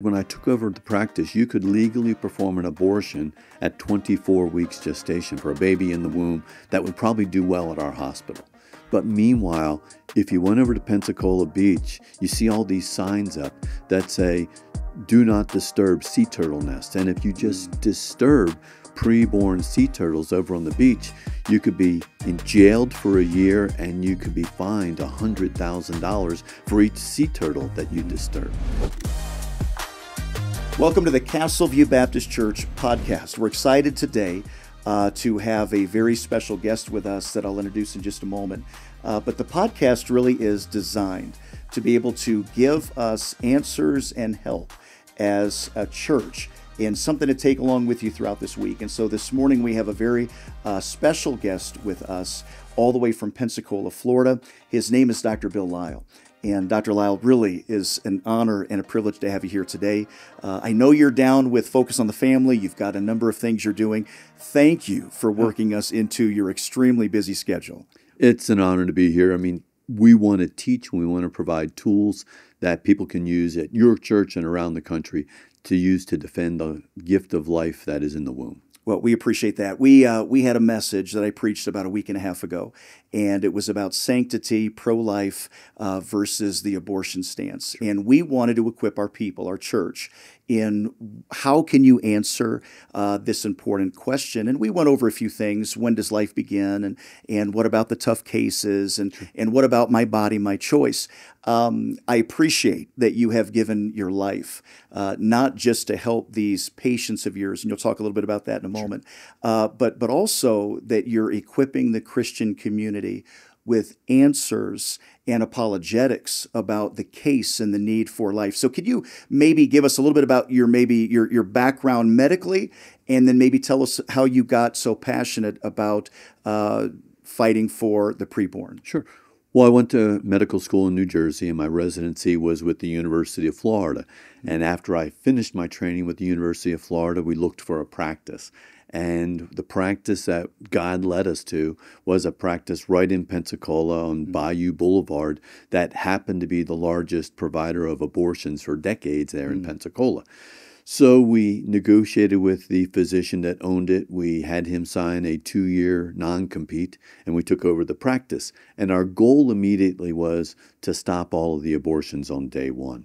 When I took over the practice, you could legally perform an abortion at 24 weeks gestation for a baby in the womb that would probably do well at our hospital. But meanwhile, if you went over to Pensacola Beach, you see all these signs up that say, "Do not disturb sea turtle nests." And if you just disturb preborn sea turtles over on the beach, you could be jailed for a year and you could be fined $100,000 for each sea turtle that you disturb. Welcome to the Castleview Baptist Church podcast. We're excited today to have a very special guest with us that I'll introduce in just a moment. But the podcast really is designed to be able to give us answers and help as a church and something to take along with you throughout this week. And so this morning we have a very special guest with us all the way from Pensacola, Florida. His name is Dr. Bill Lile. And Dr. Lile, really is an honor and a privilege to have you here today. I know you're down with Focus on the Family. You've got a number of things you're doing. Thank you for working us into your extremely busy schedule. It's an honor to be here. I mean, we want to teach and we want to provide tools that people can use at your church and around the country to use to defend the gift of life that is in the womb. Well, we appreciate that. We had a message that I preached about a week and a half ago, and it was about sanctity, pro-life versus the abortion stance. And we wanted to equip our people, our church, in how can you answer this important question. And we went over a few things. When does life begin? And what about the tough cases? And what about my body, my choice? I appreciate that you have given your life, not just to help these patients of yours, and you'll talk a little bit about that in a moment, but also that you're equipping the Christian community with answers and apologetics about the case and the need for life. So could you maybe give us a little bit about your background medically, and then maybe tell us how you got so passionate about fighting for the preborn? Sure. Well, I went to medical school in New Jersey, and my residency was with the University of Florida. And after I finished my training with the University of Florida, we looked for a practice. And the practice that God led us to was a practice right in Pensacola on Bayou Boulevard that happened to be the largest provider of abortions for decades there in Pensacola. So we negotiated with the physician that owned it. We had him sign a 2-year non-compete, and we took over the practice. And our goal immediately was to stop all of the abortions on day one.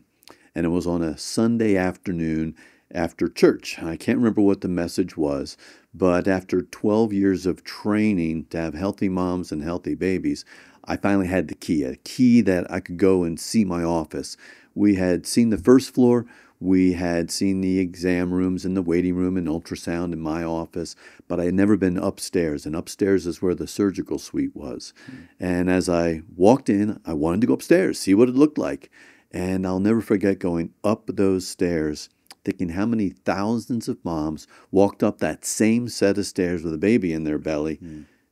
And it was on a Sunday afternoon after church. I can't remember what the message was, but after 12 years of training to have healthy moms and healthy babies, I finally had the key, a key that I could go and see my office. We had seen the first floor. We had seen the exam rooms and the waiting room and ultrasound in my office, but I had never been upstairs, and upstairs is where the surgical suite was. And as I walked in, I wanted to go upstairs, see what it looked like. And I'll never forget going up those stairs, thinking how many thousands of moms walked up that same set of stairs with a baby in their belly,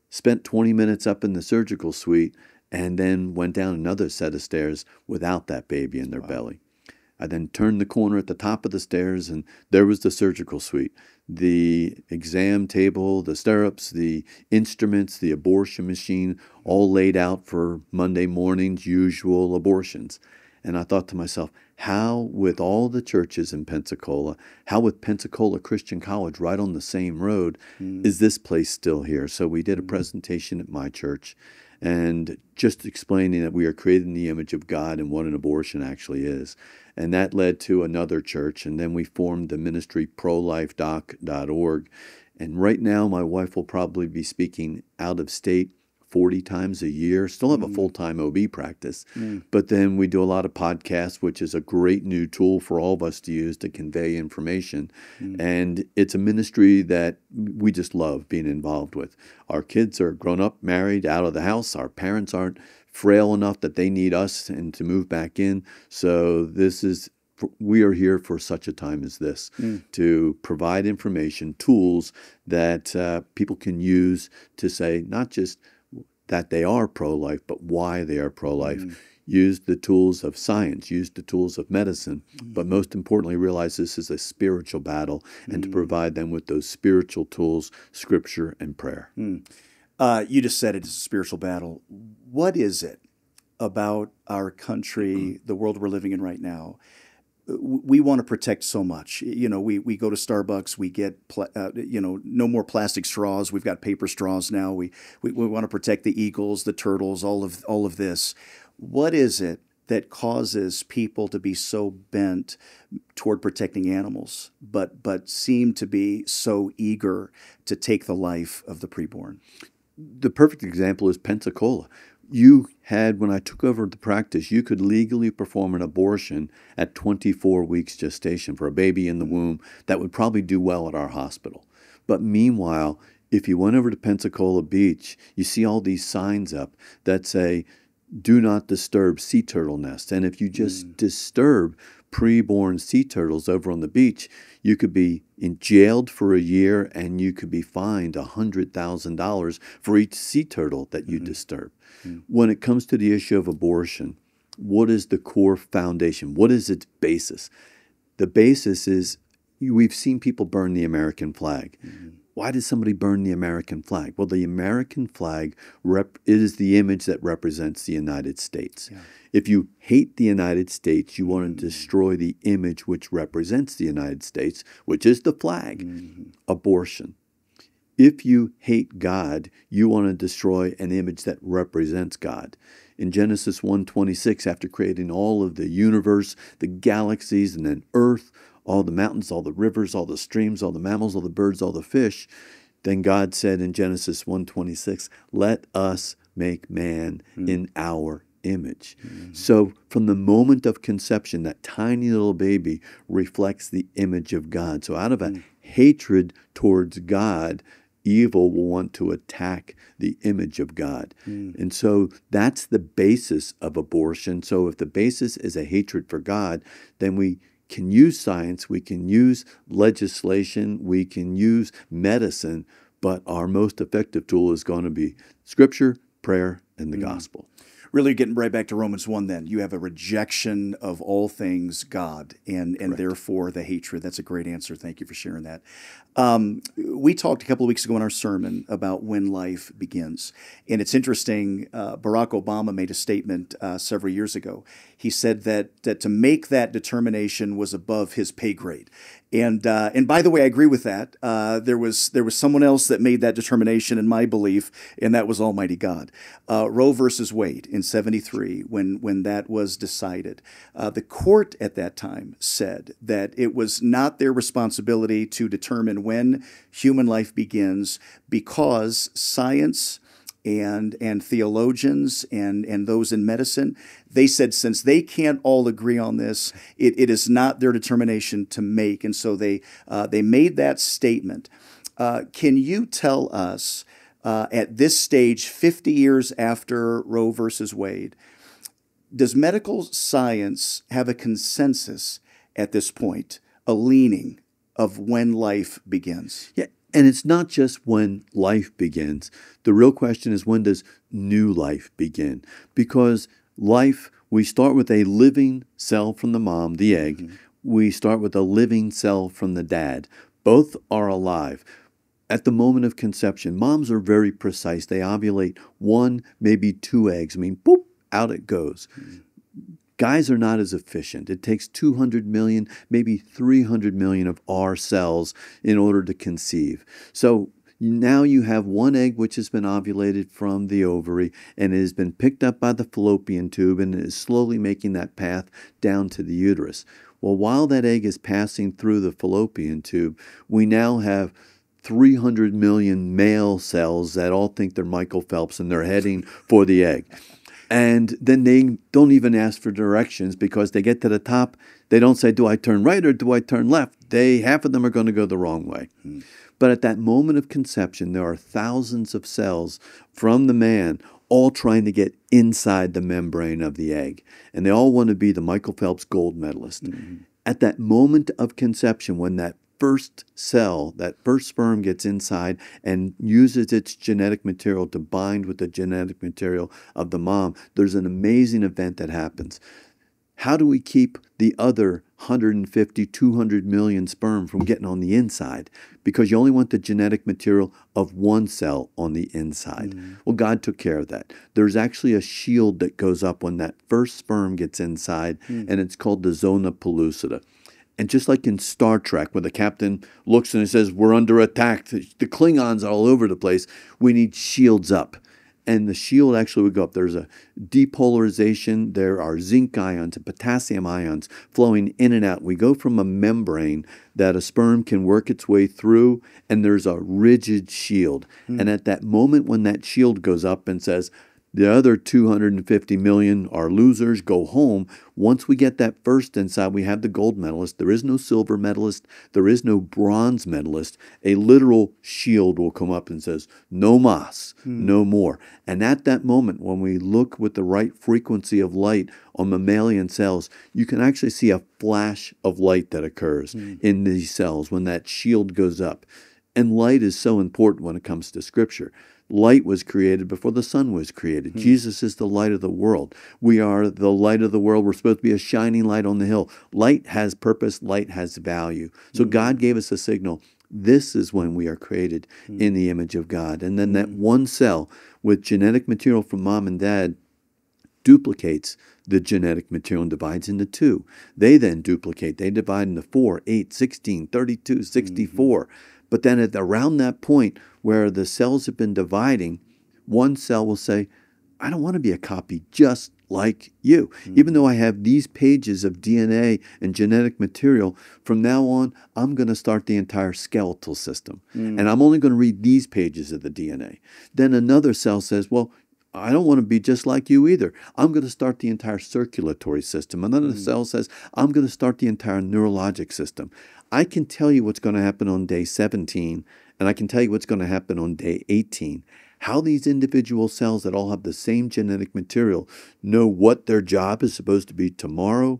spent 20 minutes up in the surgical suite, and then went down another set of stairs without that baby in their belly. I then turned the corner at the top of the stairs, and there was the surgical suite, the exam table, the stirrups, the instruments, the abortion machine, all laid out for Monday morning's usual abortions. And I thought to myself, how with all the churches in Pensacola, how with Pensacola Christian College right on the same road, is this place still here? So we did a presentation at my church, and just explaining that we are created in the image of God and what an abortion actually is. And that led to another church, and then we formed the ministry ProlifeDoc.org. And right now, my wife will probably be speaking out of state 40 times a year, still have a full-time OB practice. But then we do a lot of podcasts, which is a great new tool for all of us to use to convey information. And it's a ministry that we just love being involved with. Our kids are grown up, married, out of the house. Our parents aren't frail enough that they need us and to move back in. So we are here for such a time as this, to provide information, tools that people can use to say not just that they are pro-life, but why they are pro-life. Use the tools of science, use the tools of medicine, but most importantly, realize this is a spiritual battle, and to provide them with those spiritual tools, scripture and prayer. You just said it's a spiritual battle. What is it about our country, the world we're living in right now, we want to protect so much. You know, we go to Starbucks, we get no more plastic straws. We've got paper straws now. We want to protect the eagles, the turtles, all of this. What is it that causes people to be so bent toward protecting animals, but seem to be so eager to take the life of the preborn? The perfect example is Pensacola. You had, when I took over the practice, you could legally perform an abortion at 24 weeks gestation for a baby in the womb that would probably do well at our hospital. But meanwhile, if you went over to Pensacola Beach, you see all these signs up that say, "Do not disturb sea turtle nests." And if you just disturb preborn sea turtles over on the beach, you could be jailed for a year and you could be fined $100,000 for each sea turtle that you disturb. When it comes to the issue of abortion, what is the core foundation? What is its basis? The basis is we've seen people burn the American flag. Why does somebody burn the American flag? Well, the American flag it is the image that represents the United States. Yeah. If you hate the United States, you want to destroy the image which represents the United States, which is the flag, abortion. If you hate God, you want to destroy an image that represents God. In Genesis 1:26, after creating all of the universe, the galaxies, and then earth, all the mountains, all the rivers, all the streams, all the mammals, all the birds, all the fish, then God said in Genesis 1:26, "Let us make man in our image." So from the moment of conception, that tiny little baby reflects the image of God. So out of a hatred towards God, evil will want to attack the image of God. And so that's the basis of abortion. So if the basis is a hatred for God, then we can use science, we can use legislation, we can use medicine, but our most effective tool is going to be Scripture, prayer, and the gospel. Really getting right back to Romans 1 then. You have a rejection of all things God and therefore the hatred. That's a great answer. Thank you for sharing that. We talked a couple of weeks ago in our sermon about when life begins. And it's interesting, Barack Obama made a statement several years ago. He said that to make that determination was above his pay grade. And by the way, I agree with that. There was someone else that made that determination in my belief, and that was Almighty God. Roe versus Wade in '73, when that was decided, the court at that time said that it was not their responsibility to determine when human life begins because science and theologians and those in medicine, they said since they can't all agree on this, it is not their determination to make. And so they made that statement. Can you tell us at this stage, 50 years after Roe versus Wade, does medical science have a consensus at this point, a leaning of when life begins? Yeah. And it's not just when life begins. The real question is, when does new life begin? Because life, we start with a living cell from the mom, the egg. We start with a living cell from the dad. Both are alive. At the moment of conception, moms are very precise. They ovulate 1, maybe 2 eggs. I mean, boop, out it goes. Guys are not as efficient. It takes 200 million, maybe 300 million of our cells in order to conceive. So now you have 1 egg which has been ovulated from the ovary and it has been picked up by the fallopian tube and is slowly making that path down to the uterus. Well, while that egg is passing through the fallopian tube, we now have 300 million male cells that all think they're Michael Phelps and they're heading for the egg. And then they don't even ask for directions because they get to the top. They don't say, do I turn right or do I turn left? Half of them are going to go the wrong way. But at that moment of conception, there are thousands of cells from the man all trying to get inside the membrane of the egg. And they all want to be the Michael Phelps gold medalist. At that moment of conception, when that first cell, that first sperm gets inside and uses its genetic material to bind with the genetic material of the mom, there's an amazing event that happens. How do we keep the other 150, 200 million sperm from getting on the inside because you only want the genetic material of one cell on the inside. Well, God took care of that. There's actually a shield that goes up when that first sperm gets inside, and it's called the zona pellucida. And just like in Star Trek, when the captain looks and he says, we're under attack, the Klingons are all over the place, we need shields up. And the shield actually would go up. There's a depolarization. There are zinc ions and potassium ions flowing in and out. We go from a membrane that a sperm can work its way through, and there's a rigid shield. And at that moment when that shield goes up and says, the other 250 million are losers, go home. Once we get that first inside, we have the gold medalist. There is no silver medalist. There is no bronze medalist. A literal shield will come up and says, no mas, no more. And at that moment, when we look with the right frequency of light on mammalian cells, you can actually see a flash of light that occurs in these cells when that shield goes up. And light is so important when it comes to Scripture. Light was created before the sun was created. Jesus is the light of the world. We are the light of the world. We're supposed to be a shining light on the hill. Light has purpose. Light has value. So God gave us a signal. This is when we are created in the image of God. And then that one cell with genetic material from mom and dad duplicates the genetic material and divides into two. They then duplicate. They divide into 4, 8, 16, 32, 64. But then at around that point where the cells have been dividing, one cell will say, I don't want to be a copy just like you. Even though I have these pages of DNA and genetic material, from now on, I'm going to start the entire skeletal system. And I'm only going to read these pages of the DNA. Then another cell says, well, I don't want to be just like you either. I'm going to start the entire circulatory system. Another cell says, I'm going to start the entire neurologic system. I can tell you what's going to happen on day 17, and I can tell you what's going to happen on day 18. How these individual cells that all have the same genetic material know what their job is supposed to be tomorrow.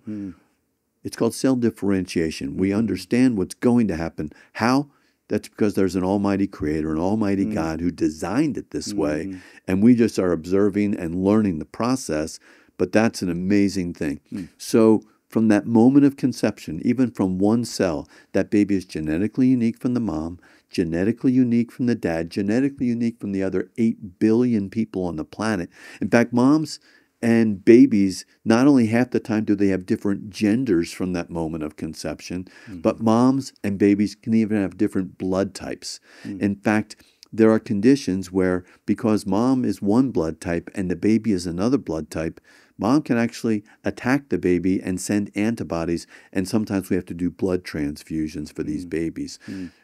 It's called cell differentiation. We understand what's going to happen. How? That's because there's an almighty creator, an almighty God who designed it this way, and we just are observing and learning the process, but that's an amazing thing. So from that moment of conception, even from one cell, that baby is genetically unique from the mom, genetically unique from the dad, genetically unique from the other 8 billion people on the planet. In fact, moms and babies, not only half the time do they have different genders from that moment of conception, but moms and babies can even have different blood types. In fact, there are conditions where because mom is one blood type and the baby is another blood type, mom can actually attack the baby and send antibodies, and sometimes we have to do blood transfusions for these babies.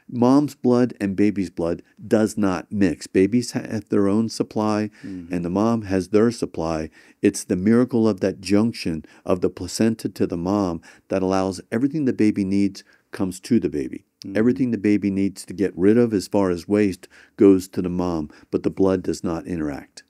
Mom's blood and baby's blood does not mix. Babies have their own supply, and the mom has their supply. It's the miracle of that junction of the placenta to the mom that allows everything the baby needs comes to the baby. Everything the baby needs to get rid of as far as waste goes to the mom, but the blood does not interact.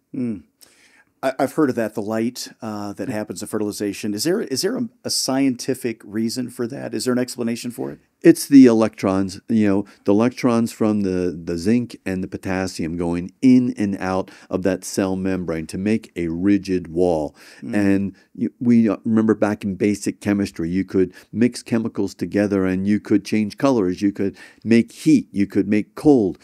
I've heard of that, the light that happens at fertilization. Is there a scientific reason for that? Is there an explanation for it? It's the electrons, the electrons from the zinc and the potassium going in and out of that cell membrane to make a rigid wall. And we remember back in basic chemistry, you could mix chemicals together and you could change colors. You could make heat. You could make cold,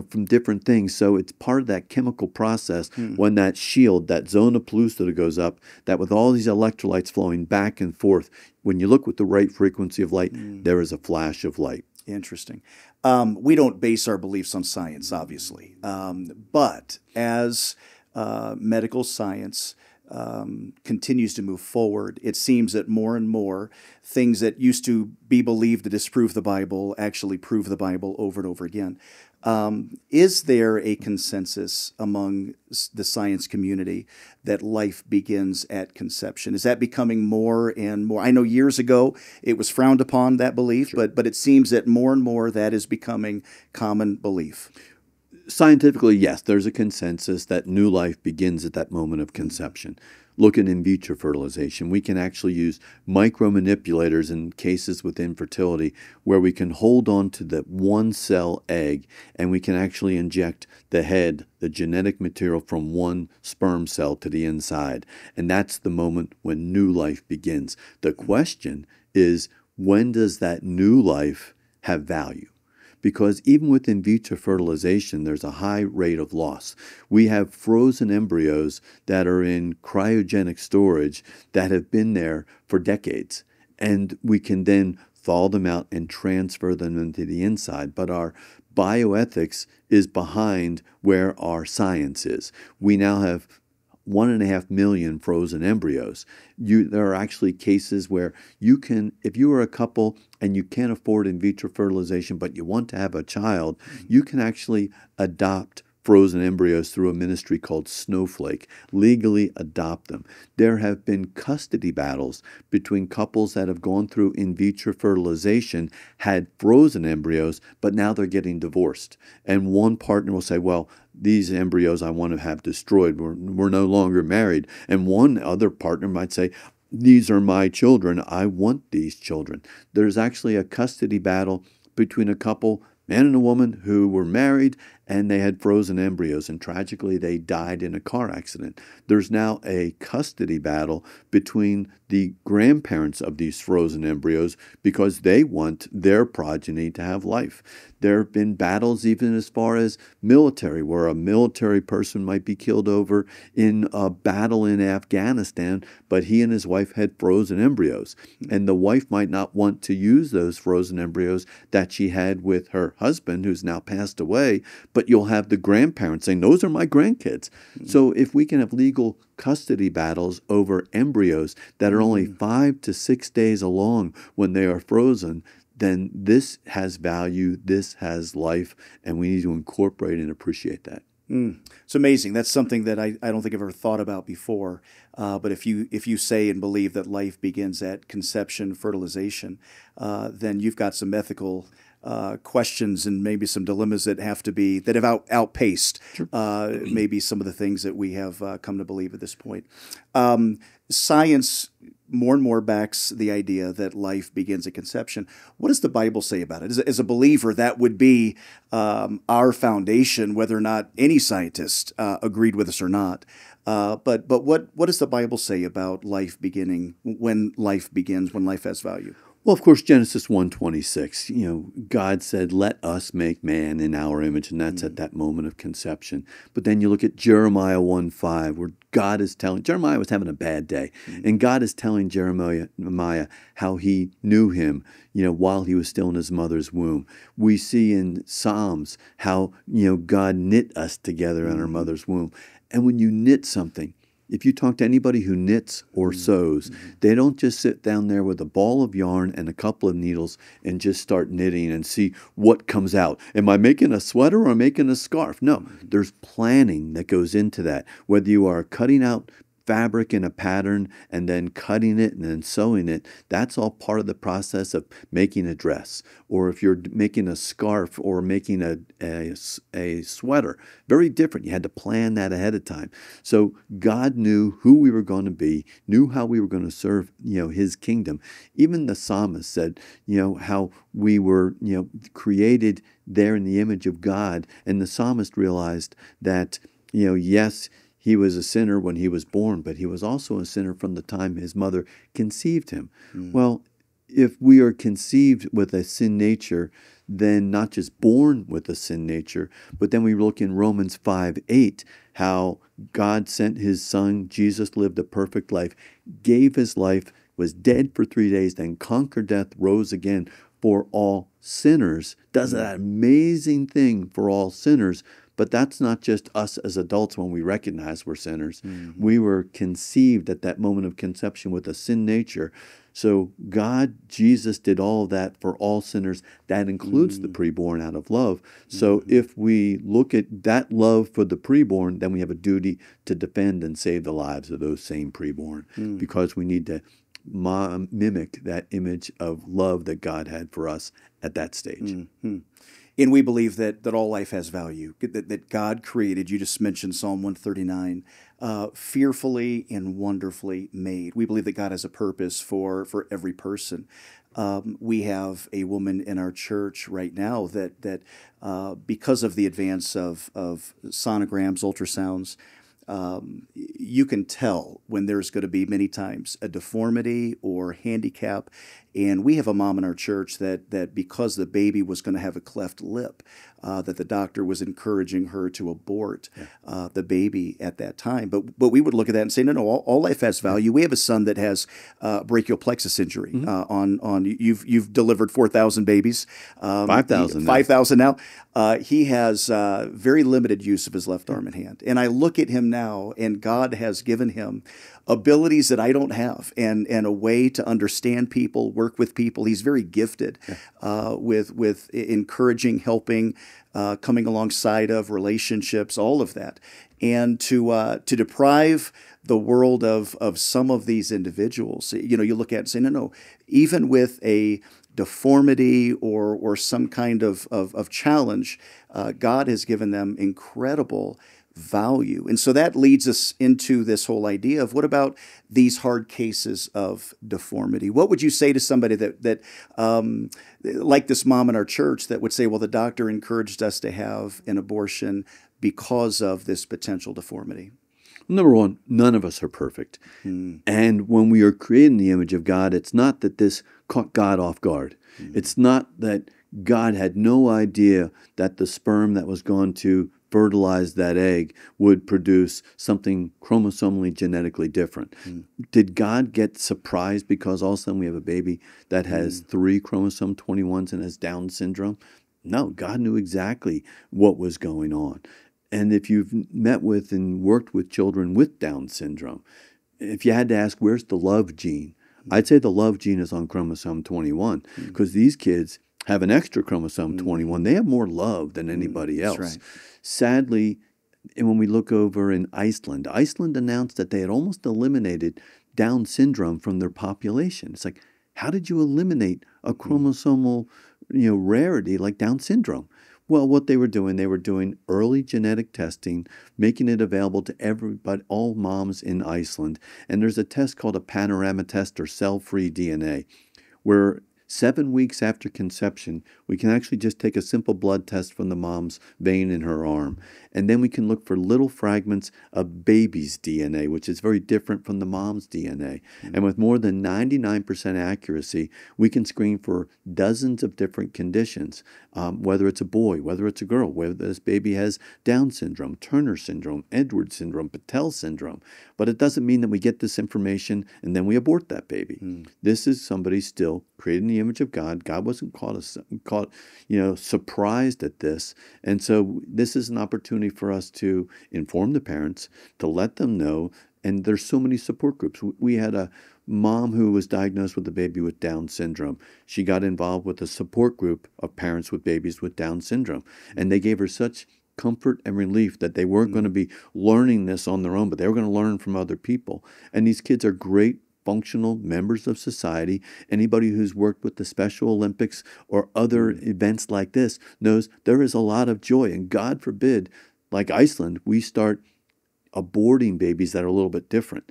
from different things. So it's part of that chemical process when that shield, that zona pellucida goes up, that with all these electrolytes flowing back and forth, when you look with the right frequency of light, there is a flash of light. Interesting. We don't base our beliefs on science, obviously. But as medical science continues to move forward, it seems that more and more things that used to be believed to disprove the Bible actually prove the Bible over and over again. Is there a consensus among the science community that life begins at conception? Is that becoming more and more? I know years ago it was frowned upon, that belief, but it seems that more and more that is becoming common belief. Scientifically, yes, there's a consensus that new life begins at that moment of conception. Look at in vitro fertilization. We can actually use micromanipulators in cases with infertility where we can hold on to the one cell egg and we can actually inject the head, the genetic material from one sperm cell to the inside. And that's the moment when new life begins. The question is, when does that new life have value? Because even with in vitro fertilization, there's a high rate of loss. We have frozen embryos that are in cryogenic storage that have been there for decades. And we can then thaw them out and transfer them into the inside. But our bioethics is behind where our science is. We now have 1.5 million frozen embryos. There are actually cases where you can, if you are a couple and you can't afford in vitro fertilization, but you want to have a child, you can actually adopt frozen embryos through a ministry called Snowflake, legally adopt them. There have been custody battles between couples that have gone through in vitro fertilization, had frozen embryos, but now they're getting divorced. And one partner will say, well, these embryos I want to have destroyed. We're no longer married. And one other partner might say, these are my children. I want these children. There's actually a custody battle between a couple, man and a woman, who were married and they had frozen embryos, and tragically they died in a car accident. There's now a custody battle between the grandparents of these frozen embryos because they want their progeny to have life. There have been battles even as far as military, where a military person might be killed over in a battle in Afghanistan, but he and his wife had frozen embryos. And the wife might not want to use those frozen embryos that she had with her husband, who's now passed away, but you'll have the grandparents saying, those are my grandkids. So if we can have legal custody battles over embryos that are only 5 to 6 days along when they are frozen, then this has value, this has life, and we need to incorporate and appreciate that. It's amazing. That's something that I don't think I've ever thought about before. But if you say and believe that life begins at conception, fertilization, then you've got some ethical questions and maybe some dilemmas that have outpaced maybe some of the things that we have come to believe at this point. Science more and more backs the idea that life begins at conception. What does the Bible say about it? As a believer, that would be our foundation, whether or not any scientist agreed with us or not. But what does the Bible say about life beginning, when life begins, when life has value? Well, of course, Genesis 1:26, God said, let us make man in our image, and that's at that moment of conception. But then you look at Jeremiah 1:5, where God is telling, Jeremiah was having a bad day, and God is telling Jeremiah how he knew him, while he was still in his mother's womb. We see in Psalms how, God knit us together in our mother's womb. And when you knit something, if you talk to anybody who knits or sews, they don't just sit down there with a ball of yarn and a couple of needles and just start knitting and see what comes out. Am I making a sweater or am I making a scarf? No, there's planning that goes into that. Whether you are cutting out fabric in a pattern and then cutting it and then sewing it, that's all part of the process of making a dress. Or if you're making a scarf or making a sweater, very different. You had to plan that ahead of time. So God knew who we were going to be, knew how we were going to serve, his kingdom. Even the psalmist said, how we were, created there in the image of God. And the psalmist realized that, yes, he was a sinner when he was born, but he was also a sinner from the time his mother conceived him. Well, if we are conceived with a sin nature, then not just born with a sin nature, but then we look in Romans 5:8, how God sent his son, Jesus lived a perfect life, gave his life, was dead for 3 days, then conquered death, rose again for all sinners, does that amazing thing for all sinners. But that's not just us as adults when we recognize we're sinners. We were conceived at that moment of conception with a sin nature. So God, Jesus did all of that for all sinners. That includes the preborn out of love. So if we look at that love for the preborn, then we have a duty to defend and save the lives of those same preborn, because we need to mimic that image of love that God had for us at that stage. And we believe that all life has value, that God created, you just mentioned Psalm 139, fearfully and wonderfully made. We believe that God has a purpose for every person. We have a woman in our church right now that because of the advance of sonograms, ultrasounds, you can tell when there's going to be many times a deformity or handicap, And we have a mom in our church that because the baby was going to have a cleft lip, that the doctor was encouraging her to abort the baby at that time. But we would look at that and say, no, all life has value. We have a son that has brachial plexus injury. You've delivered 4,000 babies. 5,000 now. 5,000 now. He has very limited use of his left arm and hand. And I look at him now, and God has given him abilities that I don't have, and a way to understand people, work with people. He's very gifted with encouraging, helping, coming alongside of relationships, all of that. And to deprive the world of some of these individuals, you look at it and say, no, even with a deformity or some kind of challenge, God has given them incredible value. And so that leads us into this whole idea of, what about these hard cases of deformity? What would you say to somebody that like this mom in our church, that would say, well, the doctor encouraged us to have an abortion because of this potential deformity? Number one, none of us are perfect. And when we are created in the image of God, it's not that this caught God off guard. It's not that God had no idea that the sperm that was going to fertilize that egg would produce something chromosomally genetically different. Did God get surprised because all of a sudden we have a baby that has 3 chromosome 21s and has Down syndrome? No, God knew exactly what was going on. And if you've met with and worked with children with Down syndrome, if you had to ask, where's the love gene? I'd say the love gene is on chromosome 21, because these kids have an extra chromosome 21. They have more love than anybody else. Right. Sadly, and when we look over in Iceland announced that they had almost eliminated Down syndrome from their population. It's like, how did you eliminate a chromosomal rarity like Down syndrome? Well, what they were doing early genetic testing, making it available to everybody, all moms in Iceland. And there's a test called a panorama test, or cell-free DNA, where 7 weeks after conception, we can actually just take a simple blood test from the mom's vein in her arm. And then we can look for little fragments of baby's DNA, which is very different from the mom's DNA. And with more than 99% accuracy, we can screen for dozens of different conditions, whether it's a boy, whether it's a girl, whether this baby has Down syndrome, Turner syndrome, Edwards syndrome, Patel syndrome. But it doesn't mean that we get this information and then we abort that baby. This is somebody still created in the image of God. God wasn't caught surprised at this. And so this is an opportunity for us to inform the parents, to let them know. And there's so many support groups. We had a mom who was diagnosed with a baby with Down syndrome. She got involved with a support group of parents with babies with Down syndrome. And they gave her such comfort and relief that they weren't going to be learning this on their own, but they were going to learn from other people. And these kids are great functional members of society. Anybody who's worked with the Special Olympics or other events like this knows there is a lot of joy. And God forbid, like Iceland, we start aborting babies that are a little bit different.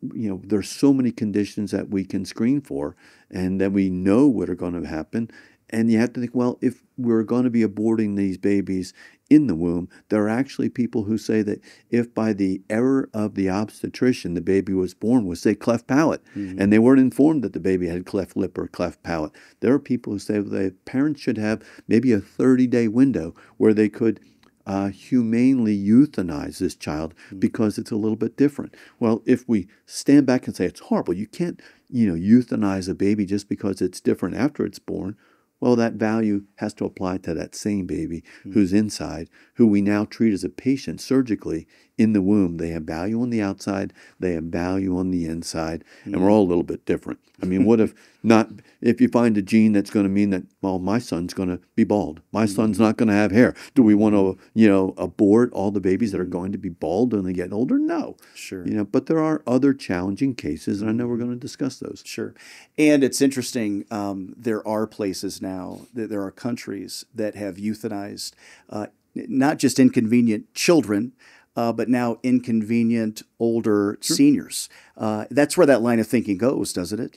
There's so many conditions that we can screen for and that we know what are going to happen. And you have to think, well, if we're going to be aborting these babies in the womb, there are actually people who say that if by the error of the obstetrician the baby was born with, say, cleft palate, and they weren't informed that the baby had cleft lip or cleft palate, there are people who say that parents should have maybe a 30-day window where they could humanely euthanize this child because it's a little bit different. Well, if we stand back and say it's horrible, you can't, euthanize a baby just because it's different after it's born. Well, that value has to apply to that same baby who's inside, who we now treat as a patient surgically in the womb. They have value on the outside, they have value on the inside, and we're all a little bit different. I mean, what if you find a gene that's going to mean that, well, my son's going to be bald, my son's not going to have hair. Do we want to, abort all the babies that are going to be bald when they get older? No. Sure. But there are other challenging cases, and I know we're going to discuss those. Sure. And it's interesting, there are places now, there are countries that have euthanized not just inconvenient children, but now inconvenient older seniors. That's where that line of thinking goes, doesn't it?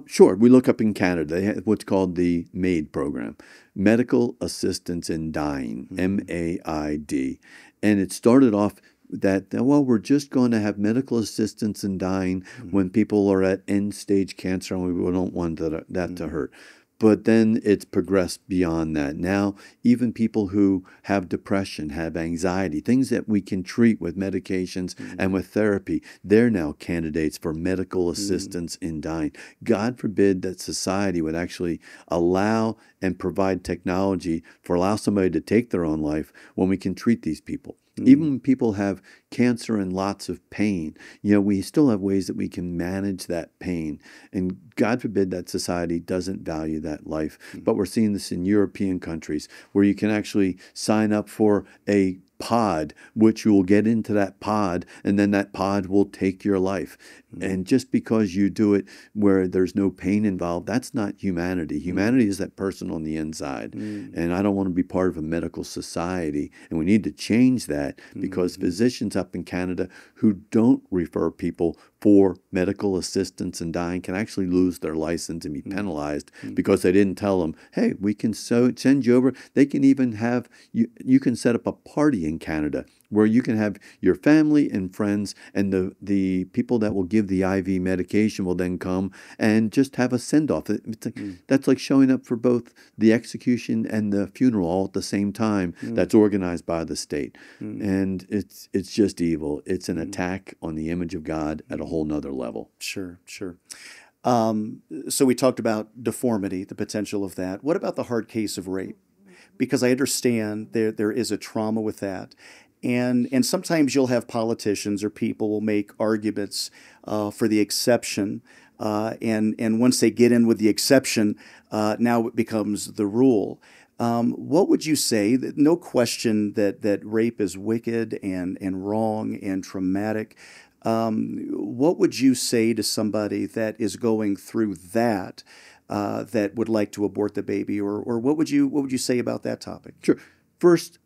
Sure. We look up in Canada, they have what's called the MAID program, Medical Assistance in Dying, MAID. And it started off that, well, we're just going to have medical assistance in dying when people are at end-stage cancer, and we don't want that to hurt. But then it's progressed beyond that. Now, even people who have depression, have anxiety, things that we can treat with medications and with therapy, they're now candidates for medical assistance in dying. God forbid that society would actually allow and provide technology for allow somebody to take their own life when we can treat these people. Even when people have cancer and lots of pain, we still have ways that we can manage that pain. And God forbid that society doesn't value that life. But we're seeing this in European countries where you can actually sign up for a pod, which you will get into that pod, and then that pod will take your life. And just because you do it where there's no pain involved, that's not humanity. Humanity is that person on the inside. And I don't want to be part of a medical society. And we need to change that because physicians up in Canada who don't refer people for medical assistance in dying can actually lose their license and be penalized because they didn't tell them, hey, we can send you over. They can even have, you can set up a party in Canada where you can have your family and friends, and the people that will give the IV medication will then come and just have a send-off. That's like showing up for both the execution and the funeral all at the same time. That's organized by the state. And it's just evil. It's an attack on the image of God at a whole nother level. Sure. So we talked about deformity, the potential of that. What about the hard case of rape? Because I understand there is a trauma with that. And sometimes you'll have politicians or people will make arguments for the exception. And once they get in with the exception, now it becomes the rule. What would you say? That no question that rape is wicked and wrong and traumatic. What would you say to somebody that is going through that would like to abort the baby, or what would you say about that topic? Sure. First,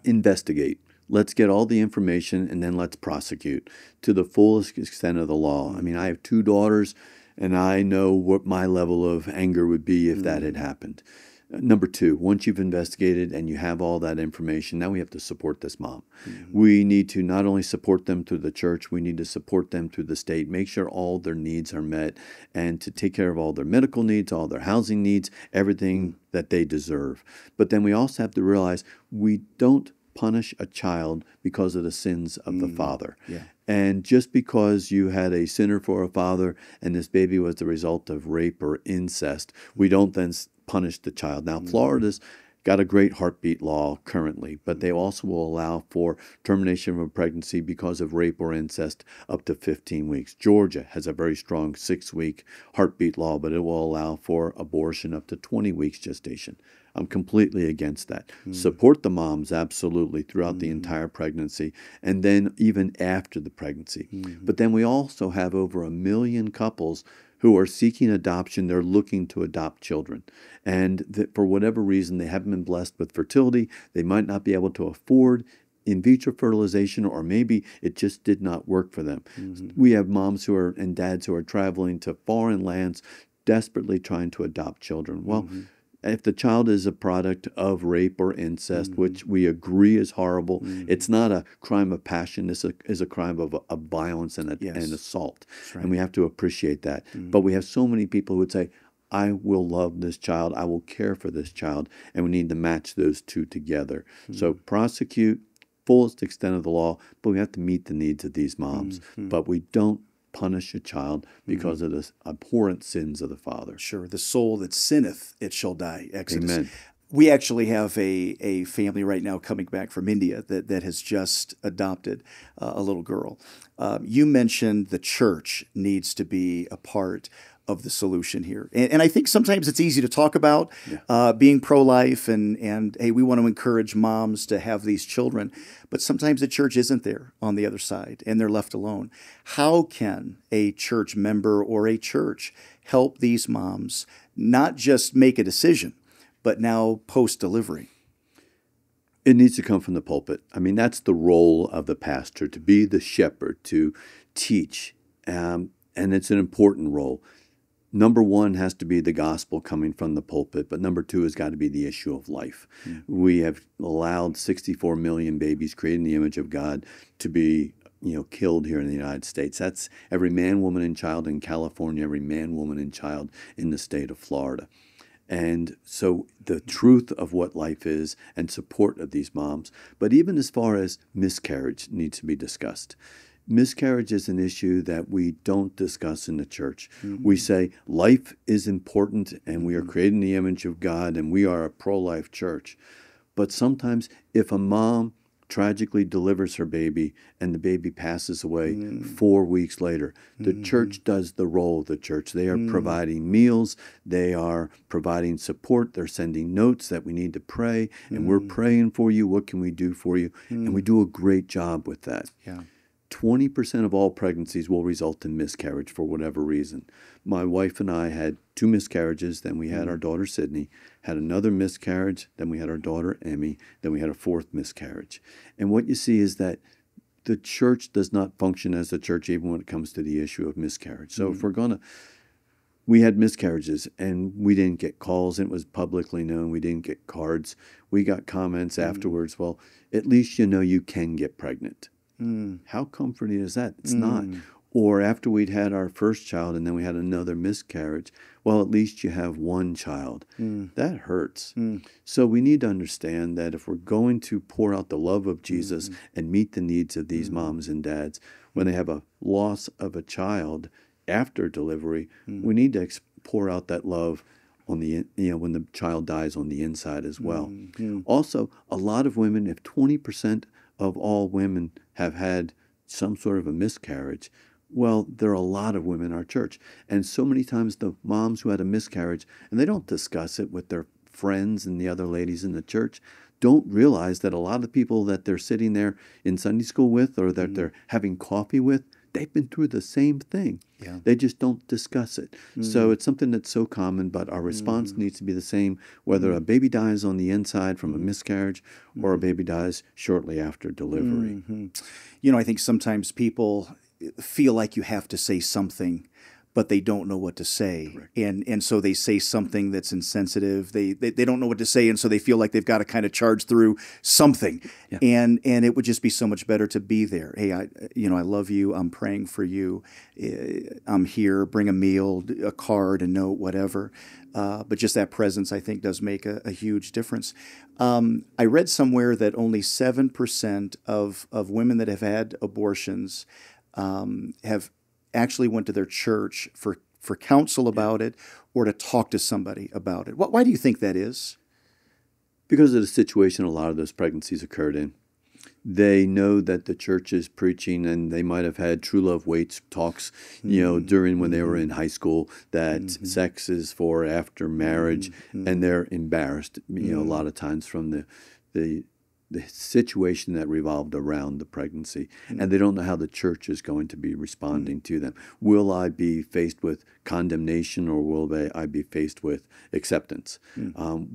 investigate. Let's get all the information and then let's prosecute to the fullest extent of the law. I mean, I have 2 daughters, and I know what my level of anger would be if that had happened. Number 2, once you've investigated and you have all that information, now we have to support this mom. We need to not only support them through the church, we need to support them through the state, make sure all their needs are met, and to take care of all their medical needs, all their housing needs, everything that they deserve. But then we also have to realize we don't punish a child because of the sins of the father. And just because you had a sinner for a father and this baby was the result of rape or incest, we don't then punish the child. Now, Florida's got a great heartbeat law currently, but they also will allow for termination of a pregnancy because of rape or incest up to 15 weeks. Georgia has a very strong 6-week heartbeat law, but it will allow for abortion up to 20 weeks gestation. I'm completely against that. Support the moms, absolutely, throughout the entire pregnancy, and then even after the pregnancy. But then we also have over 1 million couples who are seeking adoption. They're looking to adopt children. And for whatever reason, they haven't been blessed with fertility. They might not be able to afford in vitro fertilization, or maybe it just did not work for them. We have moms and dads who are traveling to foreign lands desperately trying to adopt children. Well, if the child is a product of rape or incest, which we agree is horrible, it's not a crime of passion. This is a crime of violence and assault. Right. And we have to appreciate that. But we have so many people who would say, I will love this child. I will care for this child. And we need to match those two together. So prosecute fullest extent of the law, but we have to meet the needs of these moms. But we don't punish a child because of the abhorrent sins of the father. Sure. The soul that sinneth, it shall die. Exodus. Amen. We actually have a family right now coming back from India that has just adopted a little girl. You mentioned the church needs to be a part of the solution here. And I think sometimes it's easy to talk about being pro-life and, hey, we want to encourage moms to have these children. But sometimes the church isn't there on the other side and they're left alone. How can a church member or a church help these moms not just make a decision, but now post-delivery? It needs to come from the pulpit. I mean, that's the role of the pastor, to be the shepherd, to teach. And it's an important role. number one has to be the gospel coming from the pulpit, but number two has got to be the issue of life. We have allowed 64 million babies created in the image of God to be killed here in the United States. That's every man, woman, and child in California, every man, woman, and child in the state of Florida. And so the truth of what life is and support of these moms, but even as far as miscarriage needs to be discussed. Miscarriage is an issue that we don't discuss in the church. We say life is important and we are created in the image of God and we are a pro-life church. But sometimes if a mom tragically delivers her baby and the baby passes away 4 weeks later, the church does the role of the church. They are providing meals, they are providing support, they're sending notes that we need to pray, and we're praying for you, what can we do for you? And we do a great job with that. 20% of all pregnancies will result in miscarriage for whatever reason. My wife and I had 2 miscarriages, then we had our daughter Sydney, had another miscarriage, then we had our daughter Emmy, then we had a 4th miscarriage. And what you see is that the church does not function as a church even when it comes to the issue of miscarriage. So if we're going to, we had miscarriages and we didn't get calls and it was publicly known, we didn't get cards. We got comments afterwards, well, at least you know you can get pregnant. How comforting is that? It's not. Or after we'd had our first child and then we had another miscarriage, well, at least you have one child. That hurts. So we need to understand that if we're going to pour out the love of Jesus and meet the needs of these moms and dads, when they have a loss of a child after delivery, we need to pour out that love on the, when the child dies on the inside as well. Also, a lot of women, if 20% of all women have had some sort of a miscarriage, well, there are a lot of women in our church. And so many times the moms who had a miscarriage, and they don't discuss it with their friends and the other ladies in the church, don't realize that a lot of the people that they're sitting there in Sunday school with or that they're having coffee with, they've been through the same thing. They just don't discuss it. So it's something that's so common, but our response needs to be the same, whether a baby dies on the inside from a miscarriage or a baby dies shortly after delivery. I think sometimes people feel like you have to say something, but they don't know what to say. And so they say something that's insensitive. They don't know what to say, and so they feel like they've got to kind of charge through something. And it would just be so much better to be there. Hey, I love you. I'm praying for you. I'm here. Bring a meal, a card, a note, whatever. But just that presence, I think, does make a huge difference. I read somewhere that only 7% of women that have had abortions have actually went to their church for counsel about it or to talk to somebody about it. Why do you think that is? Because of the situation a lot of those pregnancies occurred in. They know that the church is preaching, and they might have had true love waits talks, during when they were in high school, that sex is for after marriage, and they're embarrassed, a lot of times from the situation that revolved around the pregnancy, and they don't know how the church is going to be responding to them. Will I be faced with condemnation, or will I be faced with acceptance?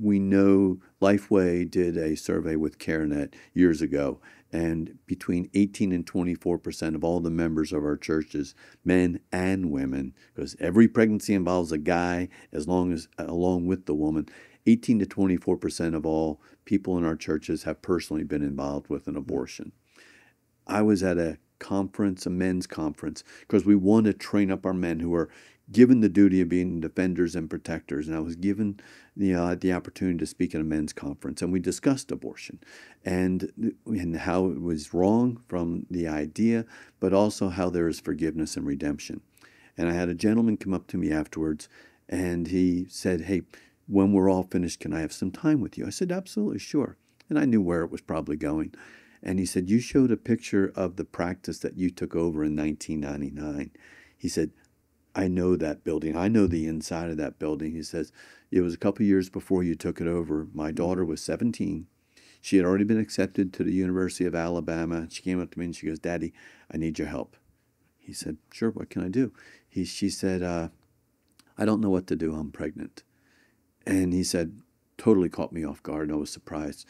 We know Lifeway did a survey with CareNet years ago, and between 18 and 24% of all the members of our churches, men and women, because every pregnancy involves a guy along with the woman, 18 to 24% of all people in our churches have personally been involved with an abortion. I was at a conference, a men's conference, because we want to train up our men who are given the duty of being defenders and protectors. And I was given the opportunity to speak at a men's conference, and we discussed abortion and how it was wrong from the idea, but also how there is forgiveness and redemption. And I had a gentleman come up to me afterwards, and he said, "Hey, when we're all finished, can I have some time with you?" I said, "Absolutely, sure." And I knew where it was probably going. And he said, "You showed a picture of the practice that you took over in 1999. He said, "I know that building. I know the inside of that building." He says, "It was a couple of years before you took it over. My daughter was 17. She had already been accepted to the University of Alabama. She came up to me and she goes, 'Daddy, I need your help.'" He said, "Sure, what can I do?" She said, "I don't know what to do. I'm pregnant." And he said, totally caught me off guard, and I was surprised.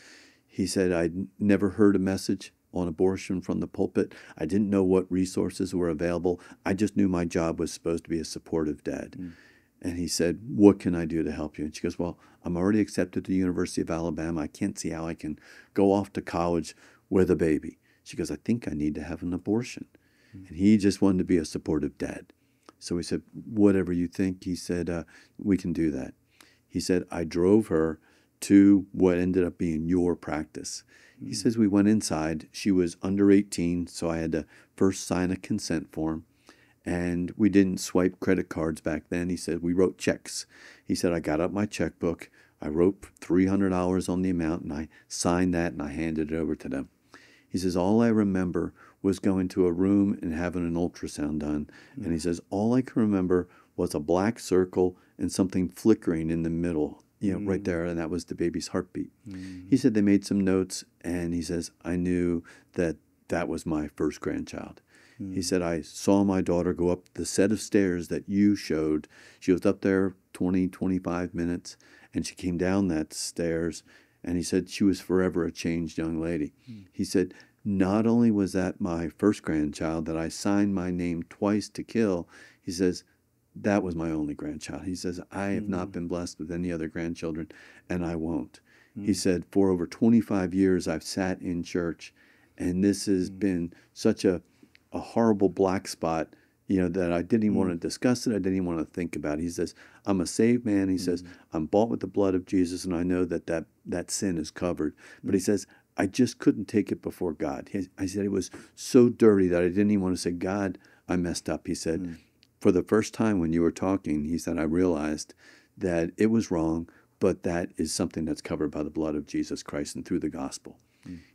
He said, "I'd never heard a message on abortion from the pulpit. I didn't know what resources were available. I just knew my job was supposed to be a supportive dad." And he said, what can I do to help you? And she goes, well, I'm already accepted to the University of Alabama. I can't see how I can go off to college with a baby. She goes, I think I need to have an abortion. And he just wanted to be a supportive dad. So he said, whatever you think. He said, we can do that. He said, I drove her to what ended up being your practice. He says, we went inside. She was under 18, so I had to first sign a consent form. And we didn't swipe credit cards back then. He said, we wrote checks. He said, I got out my checkbook. I wrote $300 on the amount, and I signed that, and I handed it over to them. He says, all I remember was going to a room and having an ultrasound done. And he says, all I can remember was a black circle and something flickering in the middle, right there, and that was the baby's heartbeat. He said they made some notes, and he says, I knew that that was my first grandchild. He said, I saw my daughter go up the set of stairs that you showed. She was up there 20, 25 minutes, and she came down that stairs, and he said she was forever a changed young lady. He said, not only was that my first grandchild that I signed my name twice to kill, he says, that was my only grandchild. He says, I have not been blessed with any other grandchildren, and I won't. He said, for over 25 years, I've sat in church, and this has been such a horrible black spot, that I didn't even want to discuss it. I didn't even want to think about it. He says, I'm a saved man. He says, I'm bought with the blood of Jesus, and I know that sin is covered. But he says, I just couldn't take it before God. I said, it was so dirty that I didn't even want to say, God, I messed up. He said, for the first time when you were talking, he said, I realized that it was wrong, but that is something that's covered by the blood of Jesus Christ and through the gospel.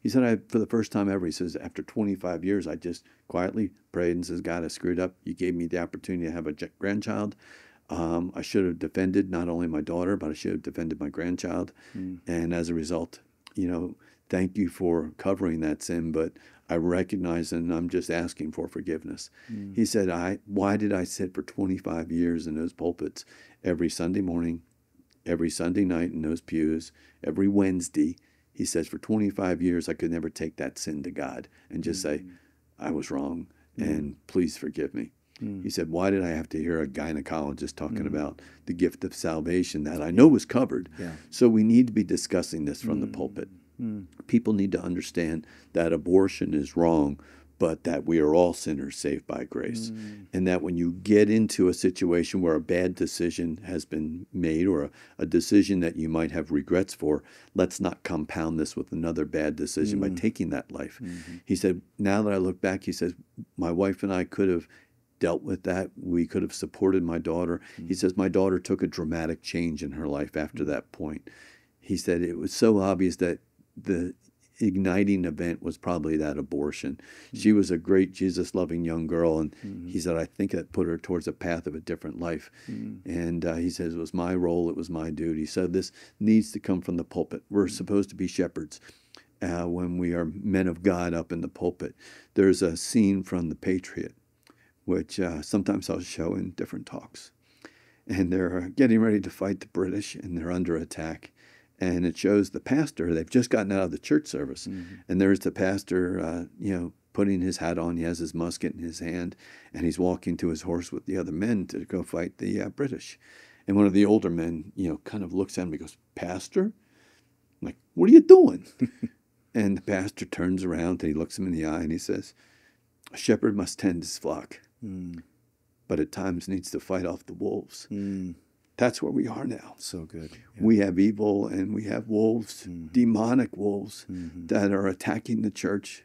He said, for the first time ever, he says, after 25 years, I just quietly prayed and says, God, I screwed up. You gave me the opportunity to have a grandchild. I should have defended not only my daughter, but I should have defended my grandchild. And as a result, thank you for covering that sin, but I recognize and I'm just asking for forgiveness. He said, why did I sit for 25 years in those pulpits every Sunday morning, every Sunday night in those pews, every Wednesday? He says, for 25 years, I could never take that sin to God and just say, I was wrong, and please forgive me. He said, why did I have to hear a gynecologist talking about the gift of salvation that I know was covered? So we need to be discussing this from the pulpit. People need to understand that abortion is wrong, but that we are all sinners saved by grace. And that when you get into a situation where a bad decision has been made or a decision that you might have regrets for, let's not compound this with another bad decision by taking that life. He said, now that I look back, he says, my wife and I could have dealt with that. We could have supported my daughter. He says, my daughter took a dramatic change in her life after that point. He said it was so obvious that the igniting event was probably that abortion. She was a great Jesus-loving young girl, and he said, I think that put her towards a path of a different life. And he says, it was my role, it was my duty. So this needs to come from the pulpit. We're supposed to be shepherds when we are men of God up in the pulpit. There's a scene from The Patriot, which sometimes I'll show in different talks. And they're getting ready to fight the British, and they're under attack. And it shows the pastor, they've just gotten out of the church service. And there's the pastor, putting his hat on. He has his musket in his hand, and he's walking to his horse with the other men to go fight the British. And one of the older men, kind of looks at him and goes, Pastor? I'm like, what are you doing? And the pastor turns around and he looks him in the eye and he says, a shepherd must tend his flock, but at times needs to fight off the wolves. That's where we are now. So good. Yeah. We have evil and we have wolves, demonic wolves that are attacking the church.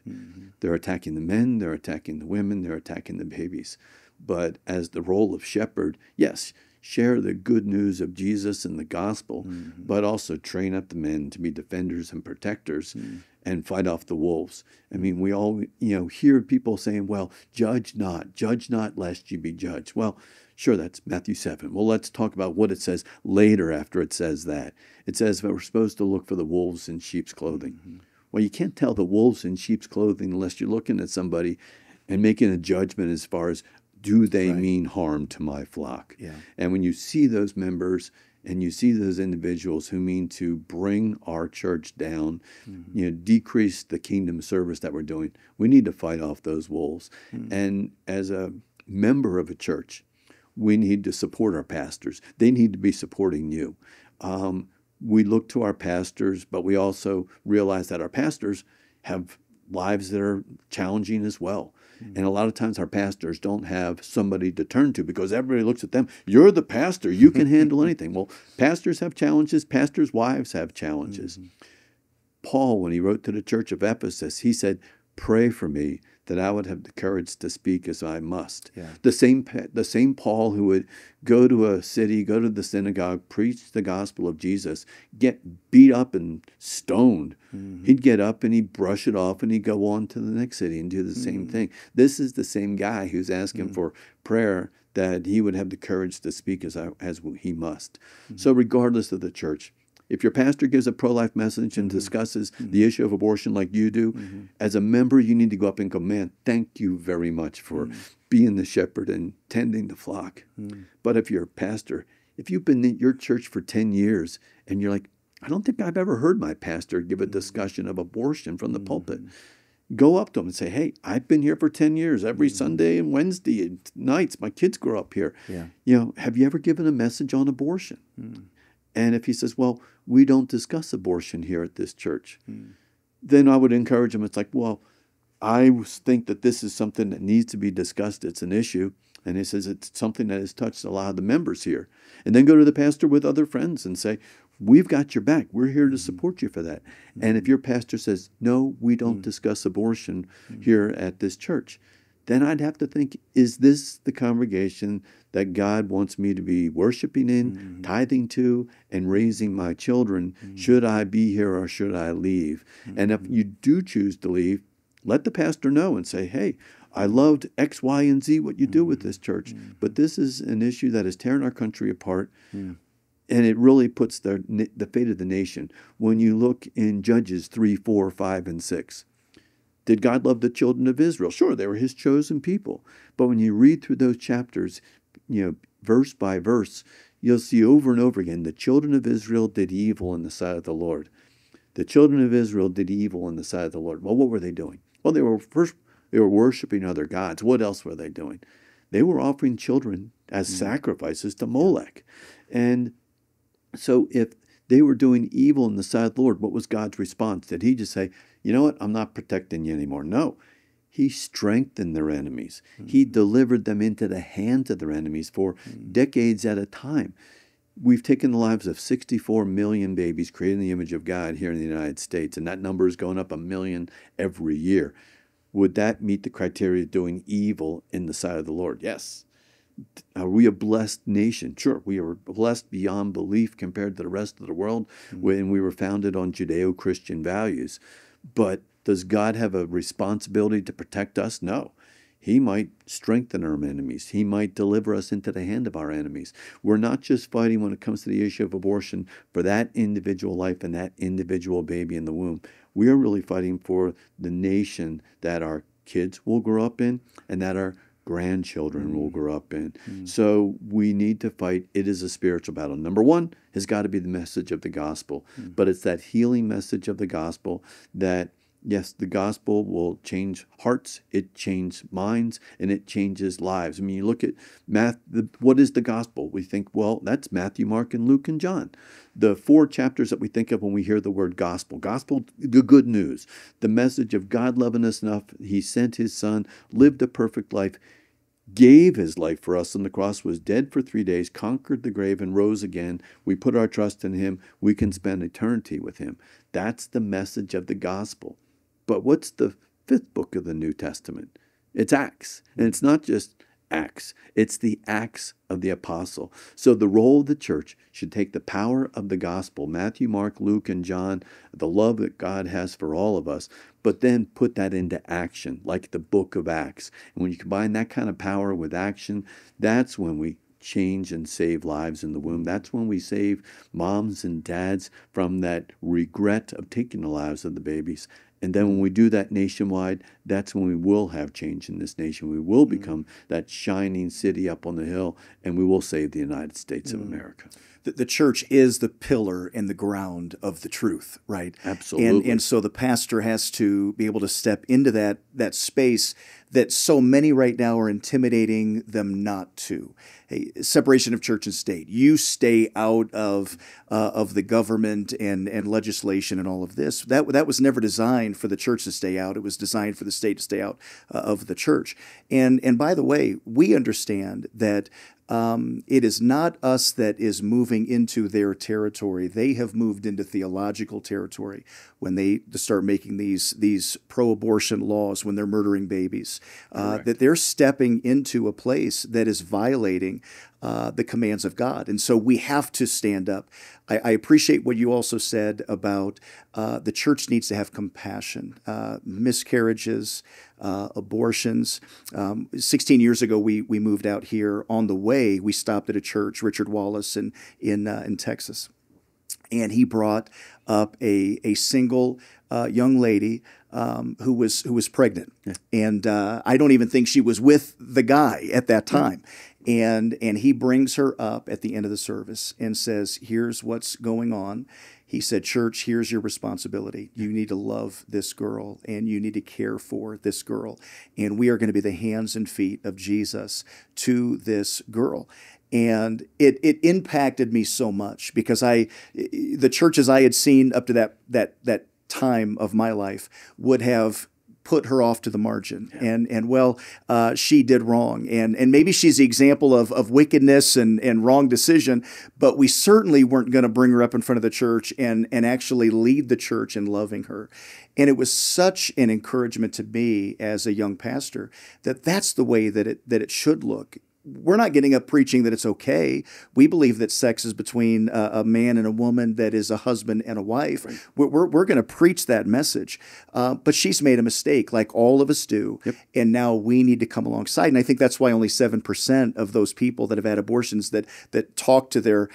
They're attacking the men, they're attacking the women, they're attacking the babies. But as the role of shepherd, yes, share the good news of Jesus and the gospel, but also train up the men to be defenders and protectors and fight off the wolves. I mean, we all, hear people saying, well, judge not lest you be judged. Well, sure, that's Matthew 7. Well, let's talk about what it says later after it says that. It says that we're supposed to look for the wolves in sheep's clothing. Well, you can't tell the wolves in sheep's clothing unless you're looking at somebody and making a judgment as far as, do they mean harm to my flock? And when you see those members and you see those individuals who mean to bring our church down, decrease the kingdom service that we're doing, we need to fight off those wolves. And as a member of a church, we need to support our pastors. They need to be supporting you. We look to our pastors, but we also realize that our pastors have lives that are challenging as well. And a lot of times our pastors don't have somebody to turn to because everybody looks at them. You're the pastor. You can handle anything. Well, pastors have challenges. Pastors' wives have challenges. Paul, when he wrote to the church of Ephesus, he said, pray for me that I would have the courage to speak as I must. Yeah. The same Paul who would go to a city, go to the synagogue, preach the gospel of Jesus, get beat up and stoned. He'd get up and he'd brush it off and he'd go on to the next city and do the same thing. This is the same guy who's asking for prayer that he would have the courage to speak as he must. So regardless of the church, if your pastor gives a pro-life message and discusses the issue of abortion like you do, as a member, you need to go up and go, man, thank you very much for being the shepherd and tending the flock. But if you're a pastor, if you've been in your church for 10 years and you're like, I don't think I've ever heard my pastor give a discussion of abortion from the pulpit, go up to him and say, hey, I've been here for 10 years. Every Sunday and Wednesday and nights, my kids grow up here. Have you ever given a message on abortion? And if he says, well, we don't discuss abortion here at this church, then I would encourage him. It's like, well, I think that this is something that needs to be discussed. It's an issue. And he says it's something that has touched a lot of the members here. And then go to the pastor with other friends and say, we've got your back. We're here to support you for that. And if your pastor says, no, we don't discuss abortion here at this church, then I'd have to think, is this the congregation that God wants me to be worshiping in, tithing to, and raising my children? Should I be here or should I leave? And if you do choose to leave, let the pastor know and say, hey, I loved X, Y, and Z what you do with this church, but this is an issue that is tearing our country apart. And it really puts the fate of the nation. When you look in Judges 3, 4, 5, and 6, did God love the children of Israel? Sure, they were his chosen people. But when you read through those chapters, verse by verse, you'll see over and over again, the children of Israel did evil in the sight of the Lord. The children of Israel did evil in the sight of the Lord. Well, what were they doing? Well, they were worshiping other gods. What else were they doing? They were offering children as sacrifices to Molech. And so if they were doing evil in the sight of the Lord, what was God's response? Did he just say, you know what, I'm not protecting you anymore? No. He strengthened their enemies. He delivered them into the hands of their enemies for decades at a time. We've taken the lives of 64 million babies created in the image of God here in the United States, and that number is going up 1 million every year. Would that meet the criteria of doing evil in the sight of the Lord? Yes. Are we a blessed nation? Sure, we are blessed beyond belief compared to the rest of the world when we were founded on Judeo-Christian values. But does God have a responsibility to protect us? No. He might strengthen our enemies. He might deliver us into the hand of our enemies. We're not just fighting when it comes to the issue of abortion for that individual life and that individual baby in the womb. We are really fighting for the nation that our kids will grow up in and that our grandchildren will grow up in. So we need to fight. It is a spiritual battle. Number one has got to be the message of the gospel, but it's that healing message of the gospel that, yes, the gospel will change hearts, it changes minds, and it changes lives. I mean, you look at what is the gospel? We think, well, that's Matthew, Mark, and Luke, and John. The 4 chapters that we think of when we hear the word gospel. Gospel, the good news. The message of God loving us enough, he sent his son, lived a perfect life, gave his life for us on the cross, was dead for 3 days, conquered the grave, and rose again. We put our trust in him. We can spend eternity with him. That's the message of the gospel. But what's the 5th book of the New Testament? It's Acts. And it's not just Acts. It's the Acts of the Apostle. So the role of the church should take the power of the gospel, Matthew, Mark, Luke, and John, the love that God has for all of us, but then put that into action, like the book of Acts. And when you combine that kind of power with action, that's when we change and save lives in the womb. That's when we save moms and dads from that regret of taking the lives of the babies. And then when we do that nationwide, that's when we will have change in this nation. We will become that shining city up on the hill, and we will save the United States of America. The church is the pillar and the ground of the truth, right? Absolutely. And so the pastor has to be able to step into that space that so many right now are intimidating them not to. Hey, separation of church and state. You stay out of the government and legislation and all of this. That was never designed for the church to stay out. It was designed for the state to stay out of the church. And by the way, we understand that it is not us that is moving into their territory. They have moved into theological territory when they start making these pro-abortion laws, when they're murdering babies, that they're stepping into a place that is violating the commands of God. And so we have to stand up. I appreciate what you also said about the church needs to have compassion. Miscarriages, abortions. 16 years ago, we moved out here. On the way, we stopped at a church, Richard Wallace in Texas. And he brought up a single young lady who was pregnant, and I don't even think she was with the guy at that time. And he brings her up at the end of the service and says, "Here's what's going on." He said, "Church, here's your responsibility. You need to love this girl, and you need to care for this girl. And we are going to be the hands and feet of Jesus to this girl." And it impacted me so much because the churches I had seen up to that time of my life would have put her off to the margin. Yeah. She did wrong. And maybe she's the example of wickedness and wrong decision, but we certainly weren't going to bring her up in front of the church and actually lead the church in loving her. And it was such an encouragement to me as a young pastor that that's the way that it should look. We're not getting up preaching that it's okay. We believe that sex is between a man and a woman, that is a husband and a wife. Right. We're going to preach that message. But she's made a mistake, like all of us do. Yep. And now we need to come alongside. And I think that's why only 7% of those people that have had abortions that talk to their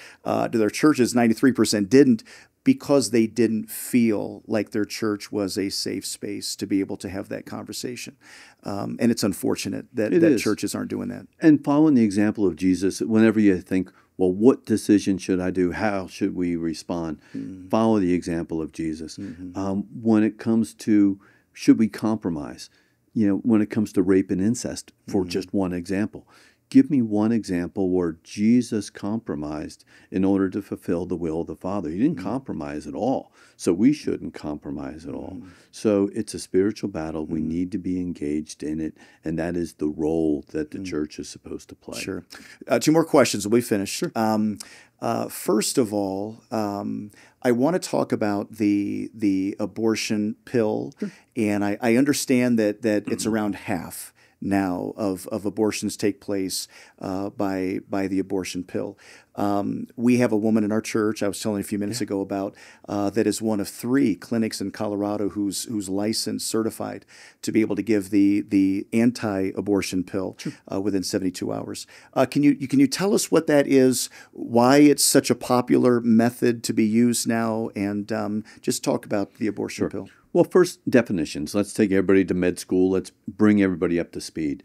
churches, 93% didn't, because they didn't feel like their church was a safe space to be able to have that conversation. And it's unfortunate that churches aren't doing that. And following the example of Jesus, whenever you think, well, what decision should I do? How should we respond? Mm-hmm. Follow the example of Jesus. Mm-hmm. When it comes to, should we compromise? When it comes to rape and incest, for just one example. Give me one example where Jesus compromised in order to fulfill the will of the Father. He didn't compromise at all, so we shouldn't compromise at all. So it's a spiritual battle. We need to be engaged in it, and that is the role that the church is supposed to play. Sure. 2 more questions, and we finish. Sure. First of all, I want to talk about the abortion pill, and I understand that it's around half now of abortions take place by the abortion pill. We have a woman in our church, I was telling you a few minutes ago about, that is one of 3 clinics in Colorado who's licensed, certified to be able to give the anti-abortion pill within 72 hours. Can you tell us what that is, why it's such a popular method to be used now, and just talk about the abortion pill? Well, first, definitions. Let's take everybody to med school. Let's bring everybody up to speed.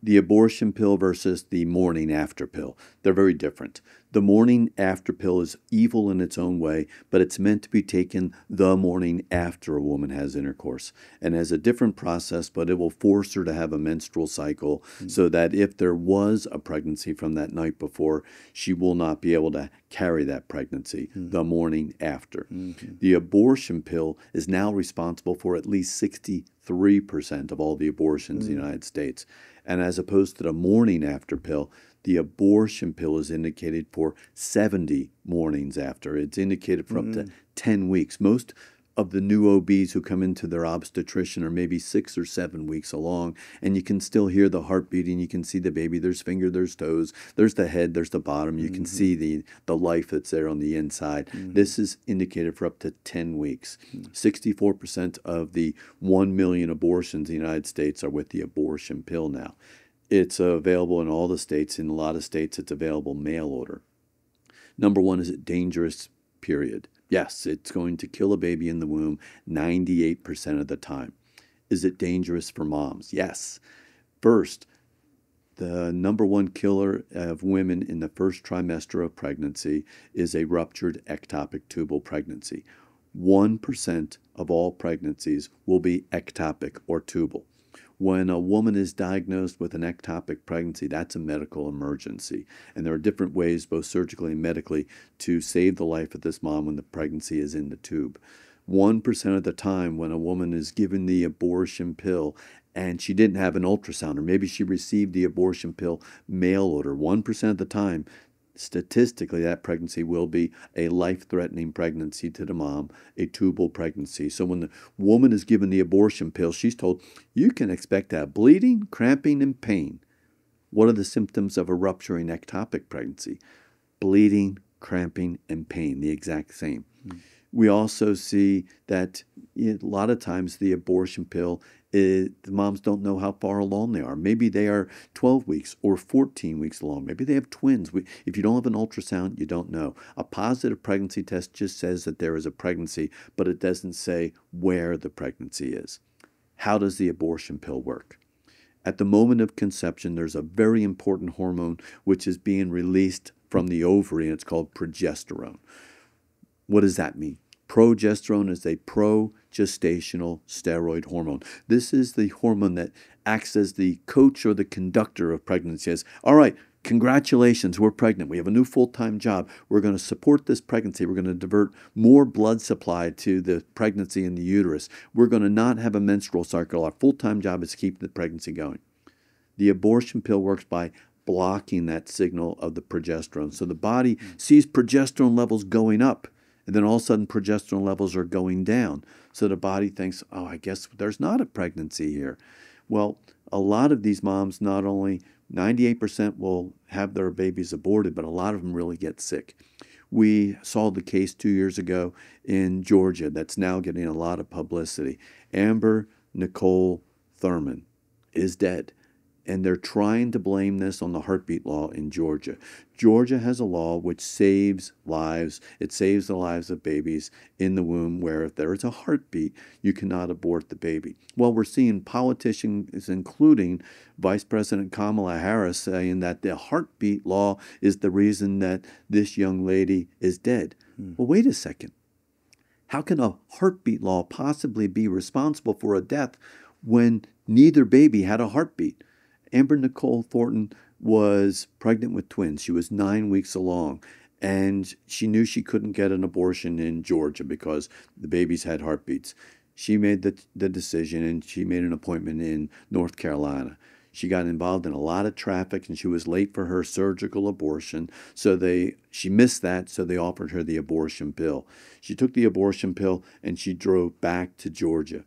The abortion pill versus the morning after pill. They're very different. The morning after pill is evil in its own way, but it's meant to be taken the morning after a woman has intercourse, and has a different process, but it will force her to have a menstrual cycle so that if there was a pregnancy from that night before, she will not be able to carry that pregnancy the morning after. The abortion pill is now responsible for at least 63% of all the abortions in the United States. And as opposed to the morning after pill, the abortion pill is indicated for 70 mornings after. It's indicated for up to 10 weeks. Most of the new OBs who come into their obstetrician are maybe 6 or 7 weeks along, and you can still hear the heart beating. You can see the baby. There's finger, there's toes, there's the head, there's the bottom. You can see the life that's there on the inside. This is indicated for up to 10 weeks. 64% of the 1 million abortions in the United States are with the abortion pill now. It's available in all the states. In a lot of states, it's available mail order. Number one, is it dangerous? Period. Yes, it's going to kill a baby in the womb 98% of the time. Is it dangerous for moms? Yes. First, the number one killer of women in the first trimester of pregnancy is a ruptured ectopic tubal pregnancy. 1% of all pregnancies will be ectopic or tubal. When a woman is diagnosed with an ectopic pregnancy, that's a medical emergency. And there are different ways, both surgically and medically, to save the life of this mom when the pregnancy is in the tube. 1% of the time when a woman is given the abortion pill and she didn't have an ultrasound, or maybe she received the abortion pill mail order, 1% of the time, statistically, that pregnancy will be a life-threatening pregnancy to the mom, a tubal pregnancy. So when the woman is given the abortion pill, she's told, you can expect to have bleeding, cramping, and pain. What are the symptoms of a rupturing ectopic pregnancy? Bleeding, cramping, and pain, the exact same. We also see that a lot of times the abortion pill, the moms don't know how far along they are. Maybe they are 12 weeks or 14 weeks along. Maybe they have twins. If you don't have an ultrasound, you don't know. A positive pregnancy test just says that there is a pregnancy, but it doesn't say where the pregnancy is. How does the abortion pill work? At the moment of conception, there's a very important hormone which is being released from the ovary, and it's called progesterone. What does that mean? Progesterone is a progestational steroid hormone. This is the hormone that acts as the coach or the conductor of pregnancy. Says, all right, congratulations, we're pregnant. We have a new full-time job. We're going to support this pregnancy. We're going to divert more blood supply to the pregnancy in the uterus. We're going to not have a menstrual cycle. Our full-time job is to keep the pregnancy going. The abortion pill works by blocking that signal of the progesterone. So the body sees progesterone levels going up, and then all of a sudden progesterone levels are going down. So the body thinks, oh, I guess there's not a pregnancy here. Well, a lot of these moms, not only 98% will have their babies aborted, but a lot of them really get sick. We saw the case 2 years ago in Georgia that's now getting a lot of publicity. Amber Nicole Thurman is dead. And they're trying to blame this on the heartbeat law in Georgia. Georgia has a law which saves lives. It saves the lives of babies in the womb where if there is a heartbeat, you cannot abort the baby. Well, we're seeing politicians, including Vice President Kamala Harris, saying that the heartbeat law is the reason that this young lady is dead. Well, wait a second. How can a heartbeat law possibly be responsible for a death when neither baby had a heartbeat? Amber Nicole Thornton was pregnant with twins. She was 9 weeks along, and she knew she couldn't get an abortion in Georgia because the babies had heartbeats. She made the decision, and she made an appointment in North Carolina. She got involved in a lot of traffic, and she was late for her surgical abortion. So she missed that, so they offered her the abortion pill. She took the abortion pill, and she drove back to Georgia.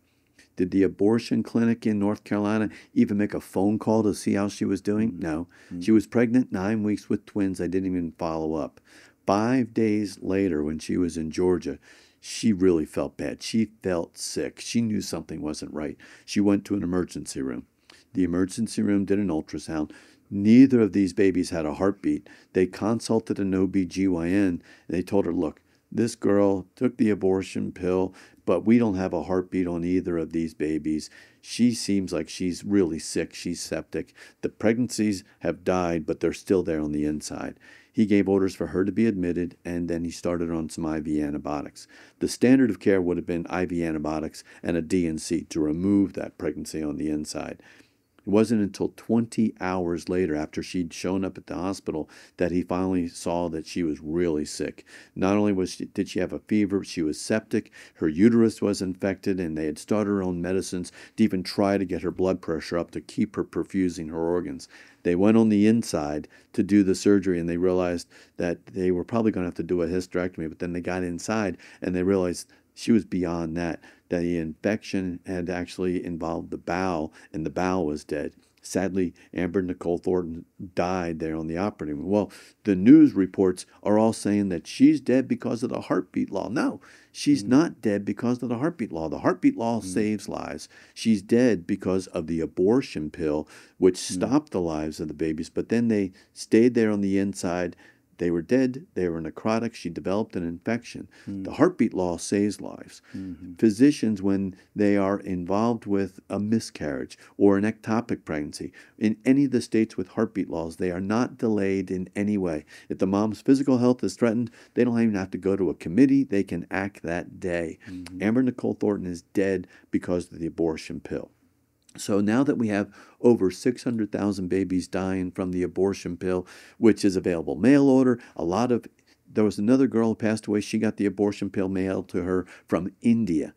Did the abortion clinic in North Carolina even make a phone call to see how she was doing? No. She was pregnant 9 weeks with twins. I didn't even follow up. 5 days later, when she was in Georgia, she really felt bad. She felt sick. She knew something wasn't right. She went to an emergency room. The emergency room did an ultrasound. Neither of these babies had a heartbeat. They consulted an OB/GYN, and they told her, look, this girl took the abortion pill, but we don't have a heartbeat on either of these babies. She seems like she's really sick. She's septic. The pregnancies have died, but they're still there on the inside. He gave orders for her to be admitted, and then he started on some IV antibiotics. The standard of care would have been IV antibiotics and a D&C to remove that pregnancy on the inside. It wasn't until 20 hours later, after she'd shown up at the hospital, that he finally saw that she was really sick. Not only did she have a fever, she was septic, her uterus was infected, and they had started her own medicines to even try to get her blood pressure up to keep her perfusing her organs. They went on the inside to do the surgery, and they realized that they were probably going to have to do a hysterectomy, but then they got inside, and they realized she was beyond that the infection had actually involved the bowel, and the bowel was dead. Sadly, Amber Nicole Thornton died there on the operating room. Well, the news reports are all saying that she's dead because of the heartbeat law. No, she's not dead because of the heartbeat law. The heartbeat law saves lives. She's dead because of the abortion pill, which stopped the lives of the babies, but then they stayed there on the inside. They were dead. They were necrotic. She developed an infection. The heartbeat law saves lives. Physicians, when they are involved with a miscarriage or an ectopic pregnancy, in any of the states with heartbeat laws, they are not delayed in any way. If the mom's physical health is threatened, they don't even have to go to a committee. They can act that day. Amber Nicole Thornton is dead because of the abortion pill. So now that we have over 600,000 babies dying from the abortion pill, which is available mail order, there was another girl who passed away. She got the abortion pill mailed to her from India.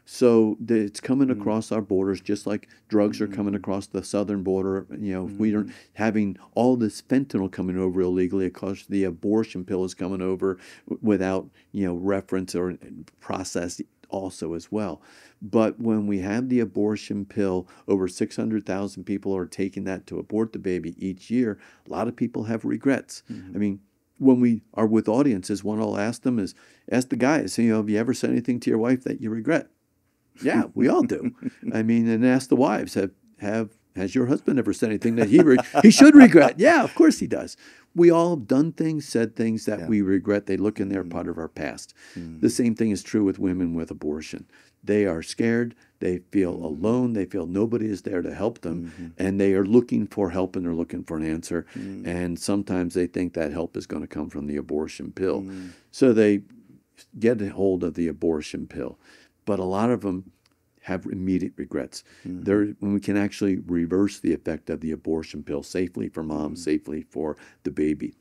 So it's coming across our borders, just like drugs are coming across the southern border. If we aren't having all this fentanyl coming over illegally, of course, the abortion pill is coming over without, reference or process also as well. But when we have the abortion pill, over 600,000 people are taking that to abort the baby each year. A lot of people have regrets. I mean, when we are with audiences, one I'll ask them is, ask the guys, have you ever said anything to your wife that you regret? Yeah, we all do. I mean, and ask the wives, has your husband ever said anything that he should regret? Yeah, of course he does. We all have done things, said things that we regret. They look in there part of our past. The same thing is true with women with abortion. They are scared. They feel alone. They feel nobody is there to help them. And they are looking for help, and they're looking for an answer. And sometimes they think that help is going to come from the abortion pill. So they get a hold of the abortion pill. But a lot of them have immediate regrets. When we can actually reverse the effect of the abortion pill safely for mom, safely for the baby.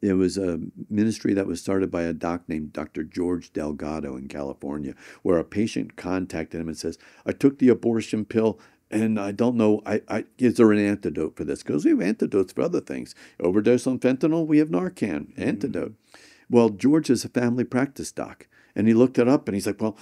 There was a ministry that was started by a doc named Dr. George Delgado in California, where a patient contacted him and says, I took the abortion pill and I don't know, is there an antidote for this? Because we have antidotes for other things. Overdose on fentanyl, we have Narcan, antidote. Well, George is a family practice doc, and he looked it up and he's like, well,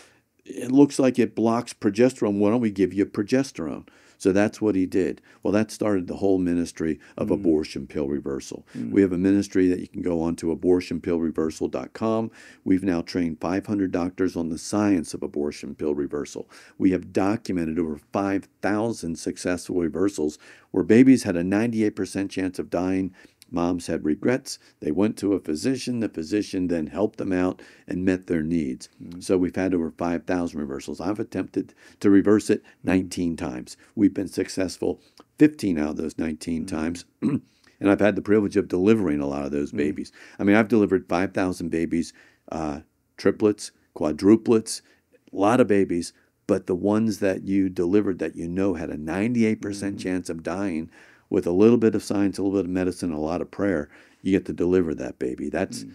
it looks like it blocks progesterone. Why don't we give you progesterone? So that's what he did. Well, that started the whole ministry of abortion pill reversal. We have a ministry that you can go on to abortionpillreversal.com. We've now trained 500 doctors on the science of abortion pill reversal. We have documented over 5,000 successful reversals where babies had a 98% chance of dying. Moms had regrets. They went to a physician. The physician then helped them out and met their needs. So we've had over 5,000 reversals. I've attempted to reverse it 19 times. We've been successful 15 out of those 19 times. And I've had the privilege of delivering a lot of those babies. I mean, I've delivered 5,000 babies, triplets, quadruplets, a lot of babies. But the ones that you delivered that had a 98% chance of dying, with a little bit of science, a little bit of medicine, a lot of prayer, you get to deliver that baby. That's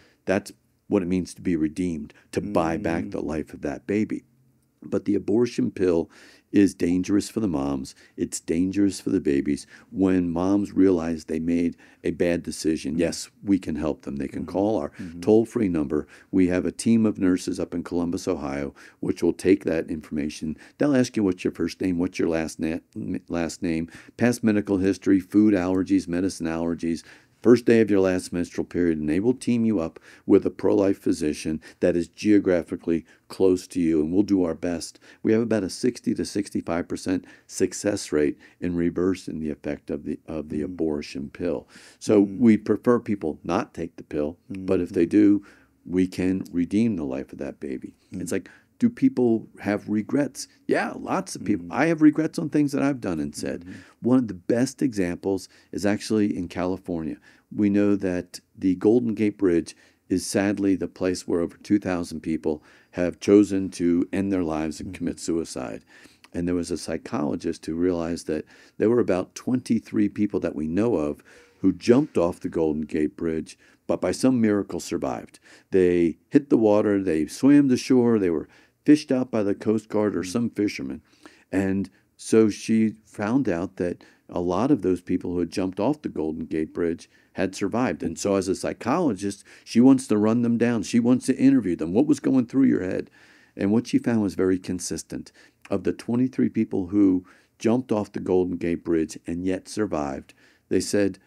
what it means to be redeemed, to buy back the life of that baby. But the abortion pill is dangerous for the moms. It's dangerous for the babies. When moms realize they made a bad decision, yes, we can help them. They can call our toll-free number. We have a team of nurses up in Columbus, Ohio, which will take that information. They'll ask you what's your first name, what's your last name, past medical history, food allergies, medicine allergies, first day of your last menstrual period, and they will team you up with a pro-life physician that is geographically close to you, and we'll do our best. We have about a 60 to 65% success rate in reversing the effect of the abortion pill. So we prefer people not take the pill, but if they do, we can redeem the life of that baby. It's like, do people have regrets? Yeah, lots of people. I have regrets on things that I've done and said. One of the best examples is actually in California. We know that the Golden Gate Bridge is sadly the place where over 2,000 people have chosen to end their lives and commit suicide. And there was a psychologist who realized that there were about 23 people that we know of who jumped off the Golden Gate Bridge, but by some miracle survived. They hit the water, they swam to shore, they were fished out by the Coast Guard or some fishermen. And so she found out that a lot of those people who had jumped off the Golden Gate Bridge had survived. And so as a psychologist, she wants to run them down. She wants to interview them. What was going through your head? And what she found was very consistent. Of the 23 people who jumped off the Golden Gate Bridge and yet survived, they said,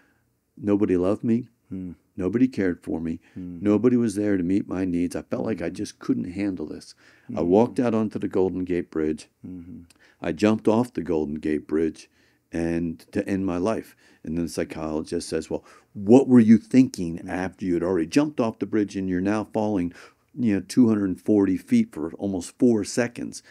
nobody loved me. Nobody cared for me. Nobody was there to meet my needs. I felt like I just couldn't handle this. I walked out onto the Golden Gate Bridge. I jumped off the Golden Gate Bridge, and to end my life. And then the psychologist says, well, what were you thinking after you had already jumped off the bridge and you're now falling, 240 feet for almost 4 seconds?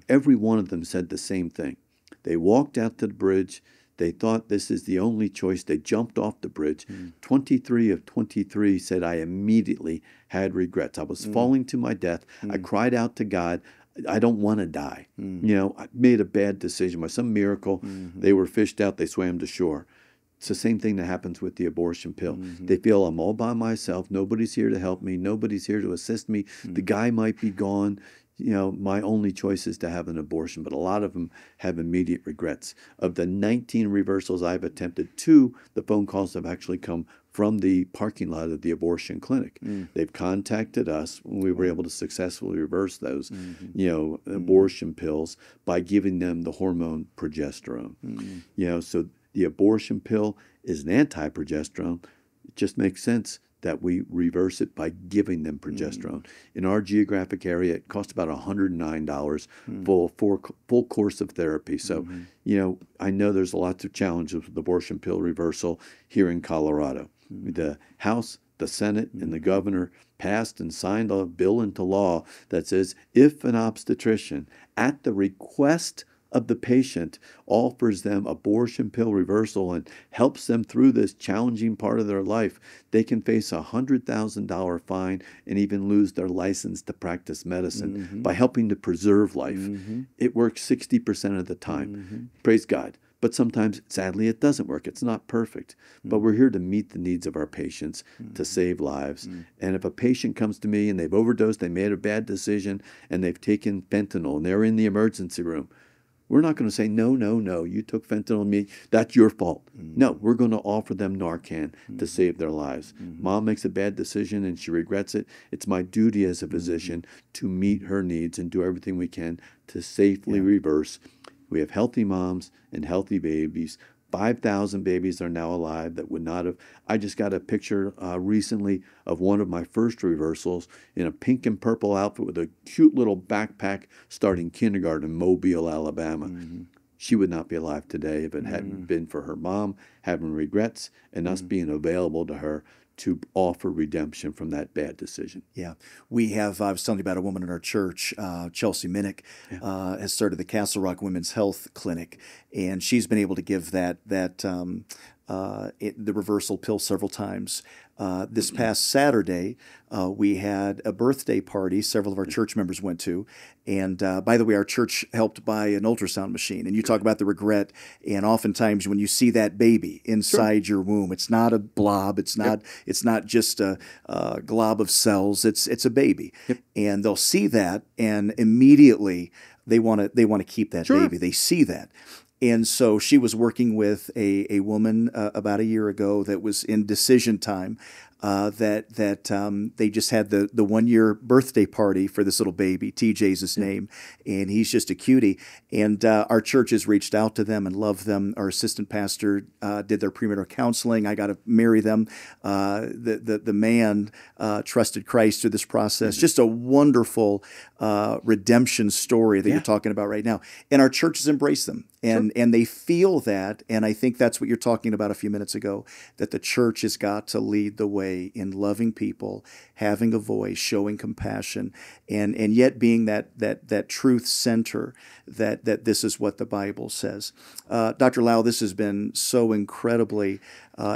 Every one of them said the same thing. They walked out to the bridge. They thought this is the only choice. They jumped off the bridge. 23 of 23 said, I immediately had regrets. I was falling to my death. I cried out to God. I don't want to die. I made a bad decision. By some miracle, they were fished out. They swam to shore. It's the same thing that happens with the abortion pill. They feel I'm all by myself. Nobody's here to help me. Nobody's here to assist me. The guy might be gone. My only choice is to have an abortion. But a lot of them have immediate regrets. Of the 19 reversals I've attempted, 2, the phone calls have actually come from the parking lot of the abortion clinic. They've contacted us when we were able to successfully reverse those, abortion pills by giving them the hormone progesterone. So the abortion pill is an anti-progesterone. It just makes sense that we reverse it by giving them progesterone. In our geographic area, it costs about $109 full course of therapy. So, I know there's lots of challenges with abortion pill reversal here in Colorado. The House, the Senate, and the governor passed and signed a bill into law that says if an obstetrician, at the request of the patient, offers them abortion pill reversal and helps them through this challenging part of their life, they can face a $100,000 fine and even lose their license to practice medicine by helping to preserve life. It works 60% of the time. Praise God. But sometimes, sadly, it doesn't work. It's not perfect. But we're here to meet the needs of our patients, to save lives. And if a patient comes to me and they've overdosed, they made a bad decision, and they've taken fentanyl, and they're in the emergency room, we're not going to say, no, you took fentanyl, that's your fault. No, we're going to offer them Narcan to save their lives. Mom makes a bad decision and she regrets it. It's my duty as a physician to meet her needs and do everything we can to safely reverse. We have healthy moms and healthy babies. 5,000 babies are now alive that would not have. I just got a picture recently of one of my first reversals in a pink and purple outfit with a cute little backpack starting kindergarten in Mobile, Alabama. She would not be alive today if it hadn't been for her mom having regrets and us being available to her to offer redemption from that bad decision. Yeah. We have, I was telling you about a woman in our church, Chelsea Minnick, has started the Castle Rock Women's Health Clinic, and she's been able to give the reversal pill several times. This past Saturday, we had a birthday party several of our church members went to. And by the way, our church helped buy an ultrasound machine. And you talk about the regret. And oftentimes when you see that baby inside your womb, it's not a blob. It's not just a glob of cells. It's a baby. And they'll see that, and immediately they want to keep that baby. They see that. And so she was working with a woman about a year ago that was in decision time, that they just had the 1-year birthday party for this little baby. TJ's his name, and he's just a cutie. And our church has reached out to them and loved them. Our assistant pastor did their premarital counseling. I got to marry them. The man trusted Christ through this process. Just a wonderful redemption story that you're talking about right now. And our church has embraced them. And they feel that, and I think that's what you're talking about a few minutes ago, that the church has got to lead the way in loving people, having a voice, showing compassion, and yet being that truth center that this is what the Bible says. Dr. Lile, this has been so incredibly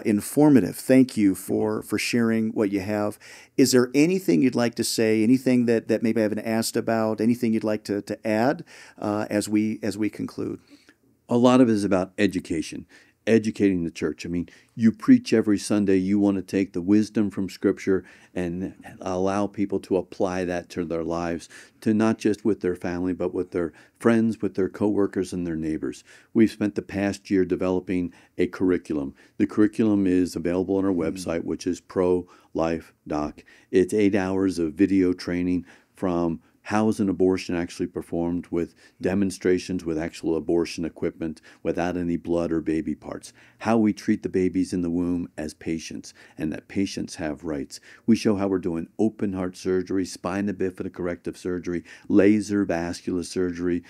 informative. Thank you for sharing what you have. Is there anything you'd like to say, anything that maybe I haven't asked about, anything you'd like to add as we conclude? A lot of it is about education, educating the church. I mean, you preach every Sunday. You want to take the wisdom from Scripture and allow people to apply that to their lives, to not just with their family, but with their friends, with their coworkers, and their neighbors. We've spent the past year developing a curriculum. The curriculum is available on our website, which is Prolife.Doc. It's 8 hours of video training from how is an abortion actually performed, with demonstrations with actual abortion equipment without any blood or baby parts, how we treat the babies in the womb as patients and that patients have rights. We show how we're doing open heart surgery, spina bifida corrective surgery, laser vascular surgery,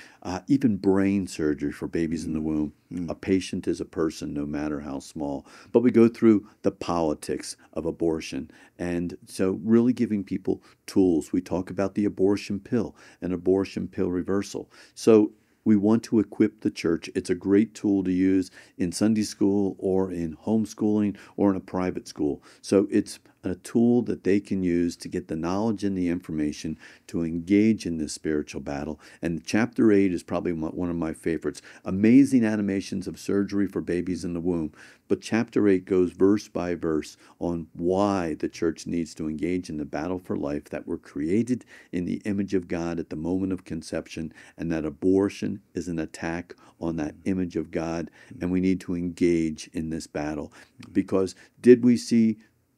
even brain surgery for babies in the womb. A patient is a person, no matter how small. But we go through the politics of abortion. And so really giving people tools. We talk about the abortion pill and abortion pill reversal. So we want to equip the church. It's a great tool to use in Sunday school or in homeschooling or in a private school. So it's a tool that they can use to get the knowledge and the information to engage in this spiritual battle. And chapter 8 is probably one of my favorites. Amazing animations of surgery for babies in the womb. But chapter 8 goes verse by verse on why the church needs to engage in the battle for life, that we're created in the image of God at the moment of conception, and that abortion is an attack on that image of God. And we need to engage in this battle. Because did we see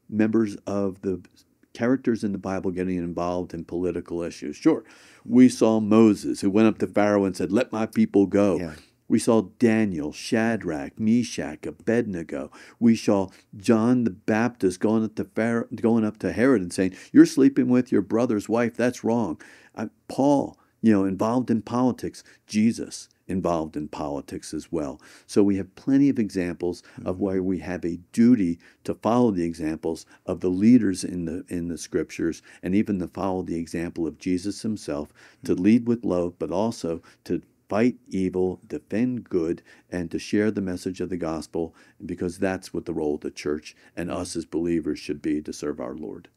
members of the characters in the Bible getting involved in political issues? Sure. We saw Moses, who went up to Pharaoh and said, "Let my people go." Yeah. We saw Daniel, Shadrach, Meshach, Abednego. We saw John the Baptist going up to Herod and saying, "You're sleeping with your brother's wife. That's wrong." Paul, involved in politics. Jesus, involved in politics as well. So we have plenty of examples of where we have a duty to follow the examples of the leaders in the scriptures, and even to follow the example of Jesus himself, to lead with love, but also to fight evil, defend good, and to share the message of the gospel, because that's what the role of the church and us as believers should be, to serve our Lord.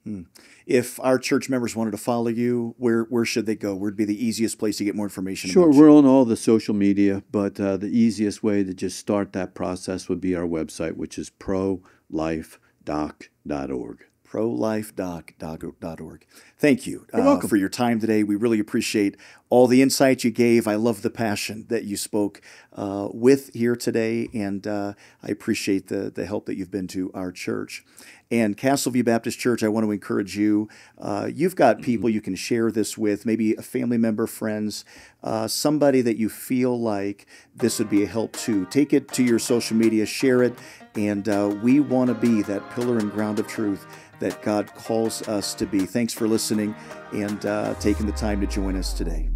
If our church members wanted to follow you, where should they go? Where'd be the easiest place to get more information? Sure, we're on all the social media, but the easiest way to just start that process would be our website, which is prolifedoc.org. prolifedoc.org. Thank you for your time today. We really appreciate all the insights you gave. I love the passion that you spoke with here today, and I appreciate the help that you've been to our church. And Castleview Baptist Church, I want to encourage you. You've got people you can share this with, maybe a family member, friends, somebody that you feel like this would be a help to. Take it to your social media, share it, and we want to be that pillar and ground of truth that God calls us to be. Thanks for listening and taking the time to join us today.